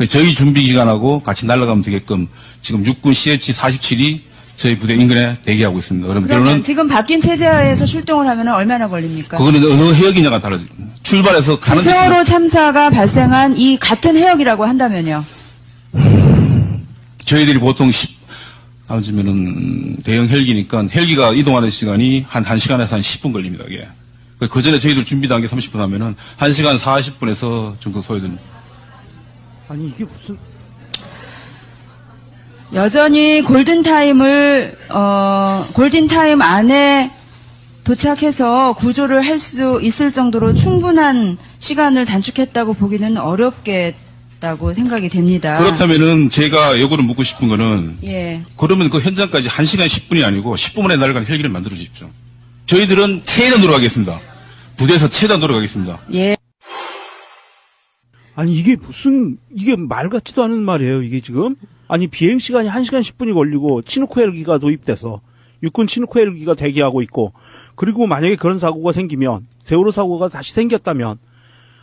저희 준비 기간하고 같이 날아가면 되게끔 지금 육군 CH-47이 저희 부대 인근에 대기하고 있습니다. 그러면 지금 바뀐 체제하에서 출동을 하면 얼마나 걸립니까? 그거는 어느 해역이냐가 달라집니다. 출발해서 가는 세월호 참사가 발생한 이 같은 해역이라고 한다면요? 저희들이 보통 아니면은 대형 헬기니까 헬기가 이동하는 시간이 한 1시간에서 한 10분 걸립니다. 이게. 그 전에 저희들 준비 단계 30분 하면은 1시간 40분에서 정도 소요됩니다. 아니 이게 무슨 여전히 골든타임 안에 도착해서 구조를 할 수 있을 정도로 충분한 시간을 단축했다고 보기는 어렵겠다고 생각이 됩니다. 그렇다면은 제가 요거를 묻고 싶은 거는 예. 그러면 그 현장까지 1시간 10분이 아니고 10분 만에 날아가는 헬기를 만들어 주십시오. 저희들은 최대한 노력하겠습니다. 부대에서 최대한 노력하겠습니다. 예. 아니 이게 말 같지도 않은 말이에요. 이게 지금 아니 비행 시간이 1시간 10분이 걸리고 치누크 헬기가 도입돼서 육군 치누크 헬기가 대기하고 있고 그리고 만약에 그런 사고가 생기면 세월호 사고가 다시 생겼다면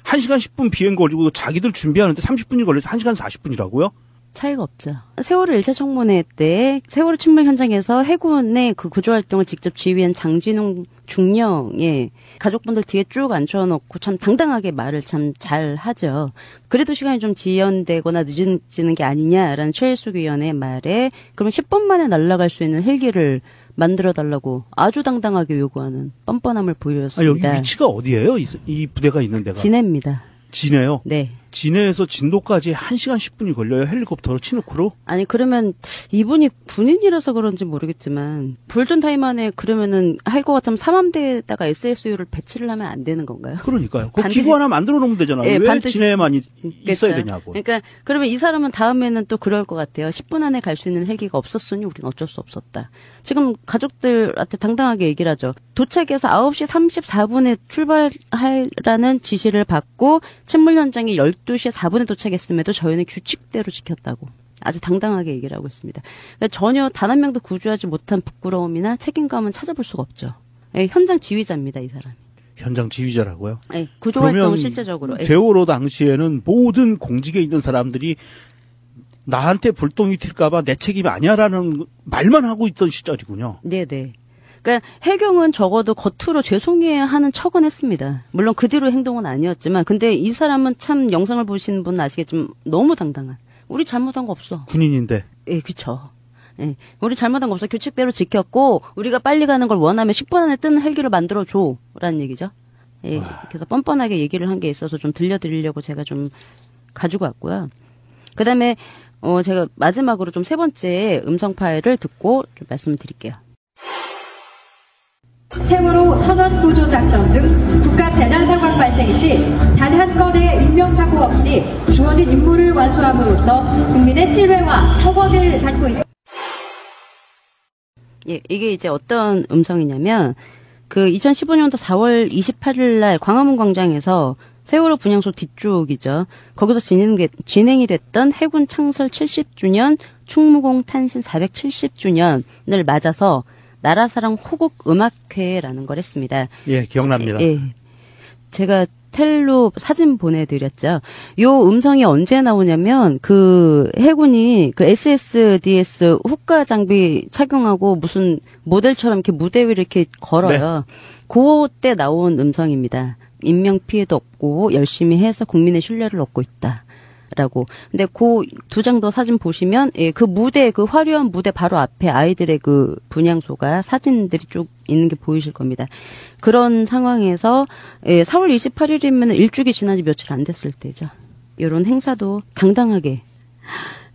1시간 10분 비행 걸리고 자기들 준비하는데 30분이 걸려서 1시간 40분이라고요? 차이가 없죠. 세월호 1차 청문회 때 세월호 침몰 현장에서 해군의 그 구조활동을 직접 지휘한 장진웅 중령의 가족분들 뒤에 쭉 앉혀놓고 참 당당하게 말을 참 잘 하죠. 그래도 시간이 좀 지연되거나 늦어지는 게 아니냐라는 최일숙 위원의 말에 그러면 10분 만에 날아갈 수 있는 헬기를 만들어달라고 아주 당당하게 요구하는 뻔뻔함을 보였습니다. 여기 위치가 어디예요? 이 부대가 있는 데가? 진해입니다. 진해요? 네. 진해에서 진도까지 1시간 10분이 걸려요? 헬리콥터로 치누크로? 아니 그러면 이분이 군인이라서 그런지 모르겠지만 골든타임 안에 그러면은 할 것 같으면 삼함대에다가 SSU를 배치를 하면 안 되는 건가요? 그러니까요. 그 기구 하나 만들어 놓으면 되잖아요. 네, 왜 진해에만 있어야 되냐고. 그러니까 그러면 이 사람은 다음에는 또 그럴 것 같아요. 10분 안에 갈 수 있는 헬기가 없었으니 우리는 어쩔 수 없었다. 지금 가족들한테 당당하게 얘기를 하죠. 도착해서 9시 34분에 출발하라는 지시를 받고 침몰 현장에 12시 4분에 도착했음에도 저희는 규칙대로 지켰다고 아주 당당하게 얘기를 하고 있습니다. 그러니까 전혀 단 한 명도 구조하지 못한 부끄러움이나 책임감은 찾아볼 수가 없죠. 네, 현장 지휘자입니다, 이 사람이. 현장 지휘자라고요? 네, 구조활동은 실제적으로. 세월호 당시에는 모든 공직에 있는 사람들이 나한테 불똥이 튈까봐 내 책임이 아니야라는 말만 하고 있던 시절이군요. 네네. 그러니까 해경은 적어도 겉으로 죄송해야 하는 척은 했습니다. 물론 그 뒤로 행동은 아니었지만 근데 이 사람은 참 영상을 보신 분은 아시겠지만 너무 당당한. 우리 잘못한 거 없어. 군인인데. 예, 그쵸. 예, 우리 잘못한 거 없어. 규칙대로 지켰고 우리가 빨리 가는 걸 원하면 10분 안에 뜨는 헬기를 만들어줘 라는 얘기죠. 예, 그래서 뻔뻔하게 얘기를 한 게 있어서 좀 들려드리려고 제가 좀 가지고 왔고요. 그 다음에 제가 마지막으로 좀 세 번째 음성 파일을 듣고 좀 말씀을 드릴게요. 세월호 선원 구조 작전 등 국가 재난 상황 발생 시 단 한 건의 인명사고 없이 주어진 임무를 완수함으로써 국민의 신뢰와 성원을 받고 있습니다. 예, 이게 이제 어떤 음성이냐면 그 2015년도 4월 28일 날 광화문 광장에서 세월호 분향소 뒤쪽이죠. 거기서 진행이 됐던 해군 창설 70주년 충무공 탄신 470주년을 맞아서 나라사랑 호국 음악회라는 걸 했습니다. 예, 기억납니다. 예. 제가 텔로 사진 보내드렸죠. 요 음성이 언제 나오냐면 그 해군이 그 SSDS 후가 장비 착용하고 무슨 모델처럼 이렇게 무대 위를 이렇게 걸어요. 네. 그때 나온 음성입니다. 인명 피해도 없고 열심히 해서 국민의 신뢰를 얻고 있다. 라고. 근데 그 두 장 더 사진 보시면, 예, 그 무대, 그 화려한 무대 바로 앞에 아이들의 그 분향소가 사진들이 쭉 있는 게 보이실 겁니다. 그런 상황에서, 예, 4월 28일이면 일주기 지난 지 며칠 안 됐을 때죠. 이런 행사도 당당하게,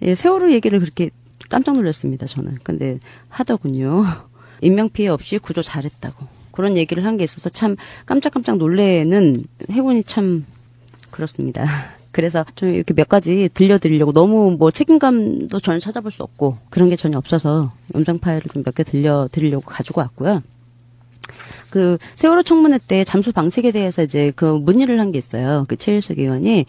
예, 세월호 얘기를 그렇게 깜짝 놀랐습니다, 저는. 근데 하더군요. 인명피해 없이 구조 잘했다고. 그런 얘기를 한 게 있어서 참 깜짝깜짝 놀래는 해군이 참 그렇습니다. 그래서 좀 이렇게 몇 가지 들려드리려고 너무 뭐 책임감도 전혀 찾아볼 수 없고 그런 게 전혀 없어서 음성 파일을 좀 몇 개 들려드리려고 가지고 왔고요. 그 세월호 청문회 때 잠수 방식에 대해서 이제 그 문의를 한 게 있어요. 그 최일숙 의원이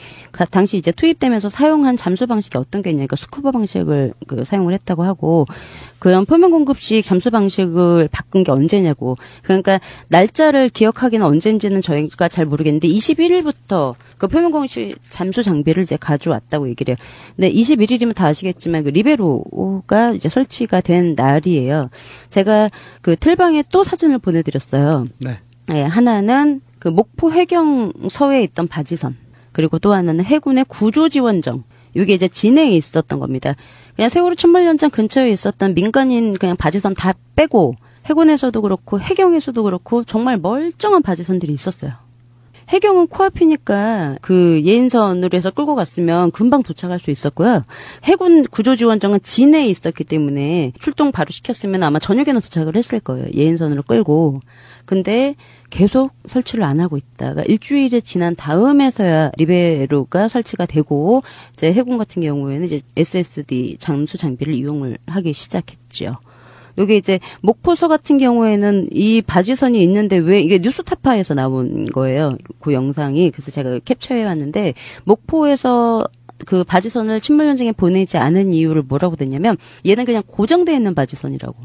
당시 이제 투입되면서 사용한 잠수 방식이 어떤 게 있냐니까 스쿠버 방식을 그 사용을 했다고 하고 그런 표면 공급식 잠수 방식을 바꾼 게 언제냐고. 그러니까 날짜를 기억하기는 언제인지는 저희가 잘 모르겠는데 21일부터 그 표면 공급식 잠수 장비를 이제 가져왔다고 얘기를 해요. 근데 21일이면 다 아시겠지만 그 리베로가 이제 설치가 된 날이에요. 제가 그 틀방에 또 사진을 보내드렸어요. 네. 네, 하나는 그 목포 해경서에 있던 바지선, 그리고 또 하나는 해군의 구조지원정. 이게 이제 진해에 있었던 겁니다. 그냥 세월호 천물 현장 근처에 있었던 민간인 그냥 바지선 다 빼고 해군에서도 그렇고 해경에서도 그렇고 정말 멀쩡한 바지선들이 있었어요. 해경은 코앞이니까 그 예인선으로 해서 끌고 갔으면 금방 도착할 수 있었고요. 해군 구조지원정은 진해에 있었기 때문에 출동 바로 시켰으면 아마 저녁에는 도착을 했을 거예요. 예인선으로 끌고. 근데 계속 설치를 안 하고 있다가 일주일이 지난 다음에서야 리베로가 설치가 되고 이제 해군 같은 경우에는 이제 SSD 잠수 장비를 이용을 하기 시작했죠. 요게 이제 목포서 같은 경우에는 이 바지선이 있는데 왜 이게 뉴스타파에서 나온 거예요. 그 영상이. 그래서 제가 캡처해 왔는데 목포에서 그 바지선을 침몰 현장에 보내지 않은 이유를 뭐라고 됐냐면 얘는 그냥 고정돼 있는 바지선이라고.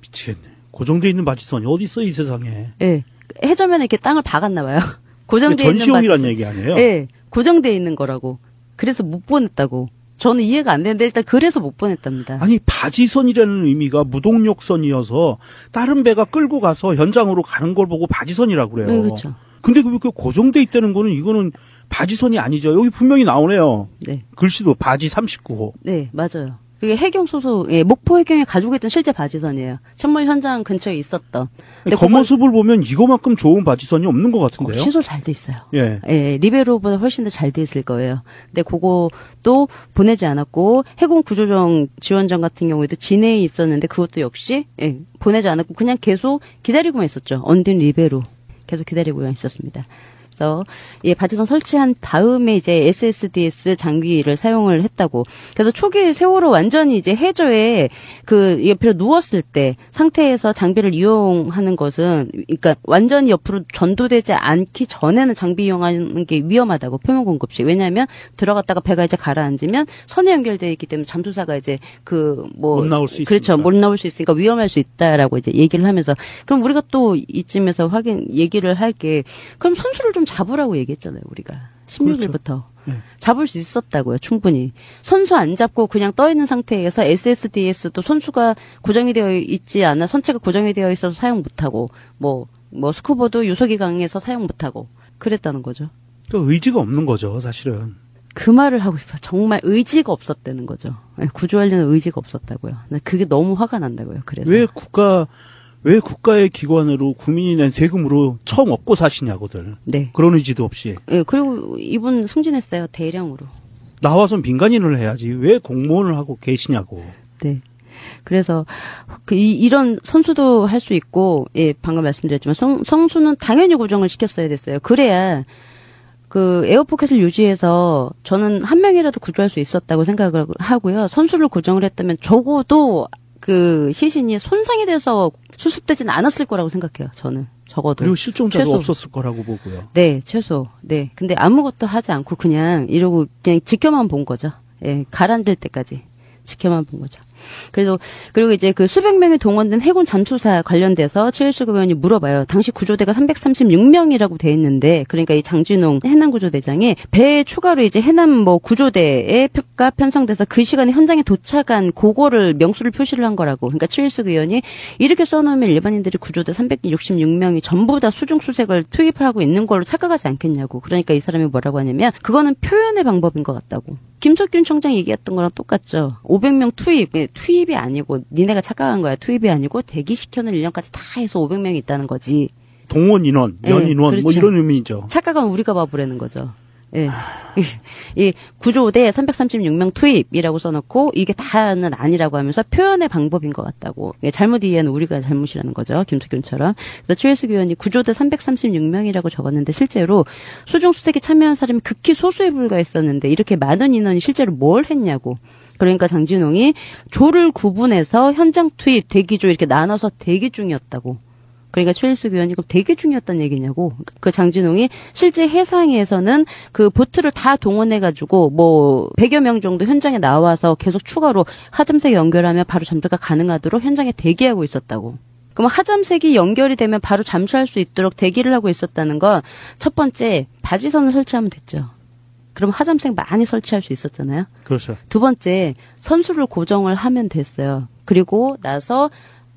미치겠네. 고정돼 있는 바지선이 어디 있어 이 세상에. 예. 해저면에 이렇게 땅을 박았나 봐요. 고정돼 있는 전시용이란 얘기 아니에요? 예. 고정돼 있는 거라고. 그래서 못 보냈다고. 저는 이해가 안 되는데 일단 그래서 못 보냈답니다. 아니 바지선이라는 의미가 무동력선이어서 다른 배가 끌고 가서 현장으로 가는 걸 보고 바지선이라고 그래요. 네, 그렇죠. 근데 그 고정돼 있다는 거는 이거는 바지선이 아니죠. 여기 분명히 나오네요. 네. 글씨도 바지 39호. 네, 맞아요. 그게 해경 소속, 예, 목포 해경에 가지고 있던 실제 바지선이에요. 천물 현장 근처에 있었던. 근데 겉모습을 보면 이거만큼 좋은 바지선이 없는 것 같은데요. 시설 잘 돼 있어요. 예. 예, 리베로보다 훨씬 더 잘 돼 있을 거예요. 근데 그거도 보내지 않았고 해군 구조정 지원정 같은 경우에도 진해에 있었는데 그것도 역시 예, 보내지 않았고 그냥 계속 기다리고만 있었죠. 언딘 리베로 계속 기다리고만 있었습니다. 그래서 예, 바지선 설치한 다음에 이제 SSDS 장비를 사용을 했다고. 그래서 초기 세월호 완전히 이제 해저에 그 옆으로 누웠을 때 상태에서 장비를 이용하는 것은 그러니까 완전히 옆으로 전도되지 않기 전에는 장비 이용하는 게 위험하다고 표면 공급식. 왜냐하면 들어갔다가 배가 이제 가라앉으면 선에 연결되어 있기 때문에 잠수사가 이제 그 뭐 못 나올 수 있으니까. 그렇죠. 못 나올 수 있으니까 위험할 수 있다라고 이제 얘기를 하면서 그럼 우리가 또 이쯤에서 얘기를 할 게 그럼 선수를 좀 잡으라고 얘기했잖아요, 우리가. 16일부터. 그렇죠. 네. 잡을 수 있었다고요, 충분히. 선수 안 잡고 그냥 떠 있는 상태에서 SSDS도 선수가 고정이 되어 있지 않아, 선체가 고정이 되어 있어서 사용 못하고, 뭐 스쿠버도 유속이 강해서 사용 못하고, 그랬다는 거죠. 또 의지가 없는 거죠, 사실은. 그 말을 하고 싶어요. 정말 의지가 없었다는 거죠. 구조하려는 의지가 없었다고요. 그게 너무 화가 난다고요, 그래서. 왜 국가의 기관으로 국민이 낸 세금으로 처음 얻고 사시냐고들. 네. 그런 의지도 없이. 네, 그리고 이분 승진했어요. 대령으로. 나와서 민간인을 해야지. 왜 공무원을 하고 계시냐고. 네. 그래서 이런 선수도 할 수 있고, 예, 방금 말씀드렸지만 선수는 당연히 고정을 시켰어야 됐어요. 그래야 그 에어포켓을 유지해서 저는 한 명이라도 구조할 수 있었다고 생각을 하고요. 선수를 고정을 했다면 적어도 그 시신이 손상이 돼서 수습되진 않았을 거라고 생각해요. 저는 적어도. 그리고 실종자도 최소. 없었을 거라고 보고요. 네, 최소. 네. 근데 아무것도 하지 않고 그냥 이러고 그냥 지켜만 본 거죠. 예, 가라앉을 때까지 지켜만 본 거죠. 그리고 이제 그 수백 명이 동원된 해군 잠수사 관련돼서 최일숙 의원이 물어봐요. 당시 구조대가 336명이라고 돼 있는데, 그러니까 이 장진홍 해남구조대장이 배에 추가로 이제 해남 뭐 구조대에 표가 편성돼서 그 시간에 현장에 도착한 그거를 명수를 표시를 한 거라고. 그러니까 최일숙 의원이 이렇게 써놓으면 일반인들이 구조대 366명이 전부 다 수중 수색을 투입을 하고 있는 걸로 착각하지 않겠냐고. 그러니까 이 사람이 뭐라고 하냐면 그거는 표현의 방법인 것 같다고. 김석균 총장이 얘기했던 거랑 똑같죠. 500명 투입이 아니고 니네가 착각한 거야. 투입이 아니고 대기시켜놓은 인원까지 다 해서 500명이 있다는 거지. 동원 인원, 연 인원, 그렇죠. 뭐 이런 의미죠. 착각은 우리가 봐보라는 거죠. 예. 이 구조대 336명 투입이라고 써놓고 이게 다는 아니라고 하면서 표현의 방법인 것 같다고. 잘못 이해는 우리가 잘못이라는 거죠. 김석균처럼. 그래서 최일숙 의원이 구조대 336명이라고 적었는데 실제로 수중수색에 참여한 사람이 극히 소수에 불과했었는데 이렇게 많은 인원이 실제로 뭘 했냐고. 그러니까 장진홍이 조를 구분해서 현장 투입, 대기조 이렇게 나눠서 대기 중이었다고. 그러니까 최일숙 의원이 그럼 되게 중요했단 얘기냐고. 그 장진홍이 실제 해상에서는 그 보트를 다 동원해가지고 뭐 100여 명 정도 현장에 나와서 계속 추가로 하점색이 연결하면 바로 잠수가 가능하도록 현장에 대기하고 있었다고. 그럼 하점색이 연결이 되면 바로 잠수할 수 있도록 대기를 하고 있었다는 건 첫 번째 바지선을 설치하면 됐죠. 그럼 하점색 많이 설치할 수 있었잖아요. 그렇죠. 두 번째 선수를 고정을 하면 됐어요. 그리고 나서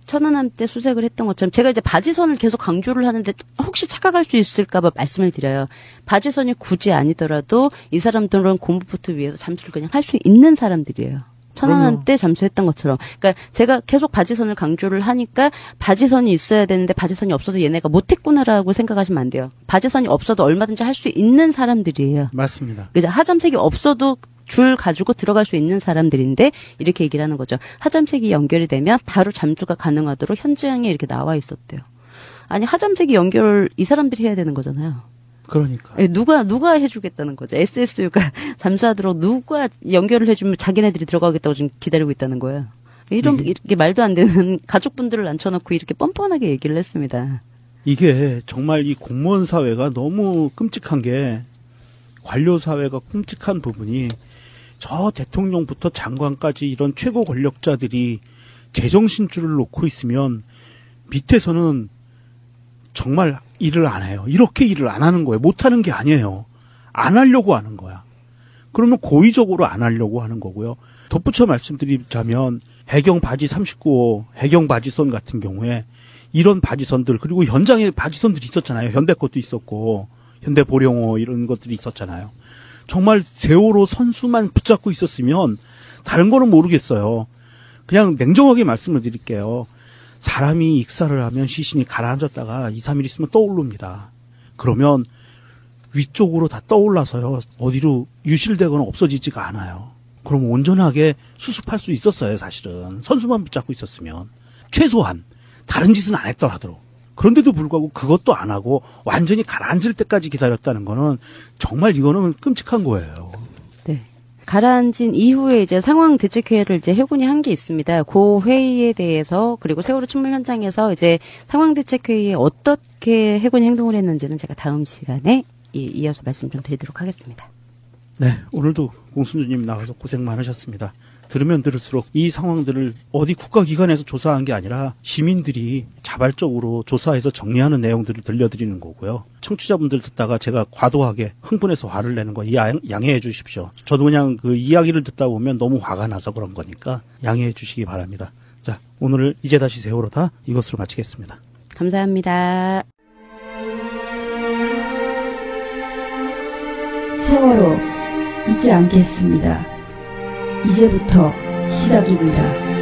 천안함 때 수색을 했던 것처럼 제가 이제 바지선을 계속 강조를 하는데 혹시 착각할 수 있을까봐 말씀을 드려요. 바지선이 굳이 아니더라도 이 사람들은 고무보트 위에서 잠수를 그냥 할 수 있는 사람들이에요. 천안함 때 잠수했던 것처럼. 그러니까 제가 계속 바지선을 강조를 하니까 바지선이 있어야 되는데 바지선이 없어도 얘네가 못했구나라고 생각하시면 안 돼요. 바지선이 없어도 얼마든지 할 수 있는 사람들이에요. 맞습니다. 그죠? 하점색이 없어도 줄 가지고 들어갈 수 있는 사람들인데 이렇게 얘기를 하는 거죠. 하점색이 연결이 되면 바로 잠수가 가능하도록 현장에 이렇게 나와 있었대요. 아니 하점색이 연결 이 사람들이 해야 되는 거잖아요. 그러니까. 누가 해주겠다는 거죠. SSU가 잠수하도록 누가 연결을 해주면 자기네들이 들어가겠다고 지금 기다리고 있다는 거예요. 이렇게 말도 안 되는 가족분들을 앉혀놓고 이렇게 뻔뻔하게 얘기를 했습니다. 이게 정말 이 공무원 사회가 너무 끔찍한 게 관료 사회가 끔찍한 부분이 저 대통령부터 장관까지 이런 최고 권력자들이 제정신줄을 놓고 있으면 밑에서는 정말 일을 안 해요. 이렇게 일을 안 하는 거예요. 못 하는 게 아니에요. 안 하려고 하는 거야. 그러면 고의적으로 안 하려고 하는 거고요. 덧붙여 말씀드리자면 해경 바지 39호, 해경 바지선 같은 경우에 이런 바지선들 그리고 현장에 바지선들이 있었잖아요. 현대 것도 있었고 현대 보령호 이런 것들이 있었잖아요. 정말 세월호 선수만 붙잡고 있었으면 다른 거는 모르겠어요. 그냥 냉정하게 말씀을 드릴게요. 사람이 익사를 하면 시신이 가라앉았다가 2, 3일 있으면 떠오릅니다. 그러면 위쪽으로 다 떠올라서요. 어디로 유실되거나 없어지지가 않아요. 그럼 온전하게 수습할 수 있었어요. 사실은. 선수만 붙잡고 있었으면. 최소한 다른 짓은 안 했더라도. 그런데도 불구하고 그것도 안 하고 완전히 가라앉을 때까지 기다렸다는 거는 정말 이거는 끔찍한 거예요. 네. 가라앉은 이후에 이제 상황 대책회의를 이제 해군이 한 게 있습니다. 그 회의에 대해서 그리고 세월호 침몰 현장에서 이제 상황 대책회의에 어떻게 해군이 행동을 했는지는 제가 다음 시간에 이어서 말씀 좀 드리도록 하겠습니다. 네, 오늘도 공순주님 나와서 고생 많으셨습니다. 들으면 들을수록 이 상황들을 어디 국가기관에서 조사한 게 아니라 시민들이 자발적으로 조사해서 정리하는 내용들을 들려드리는 거고요. 청취자분들 듣다가 제가 과도하게 흥분해서 화를 내는 거 양해해 주십시오. 저도 그냥 그 이야기를 듣다 보면 너무 화가 나서 그런 거니까 양해해 주시기 바랍니다. 자, 오늘 이제 다시 세월호다 이것으로 마치겠습니다. 감사합니다. 세월호 잊지 않겠습니다. 이제부터 시작입니다.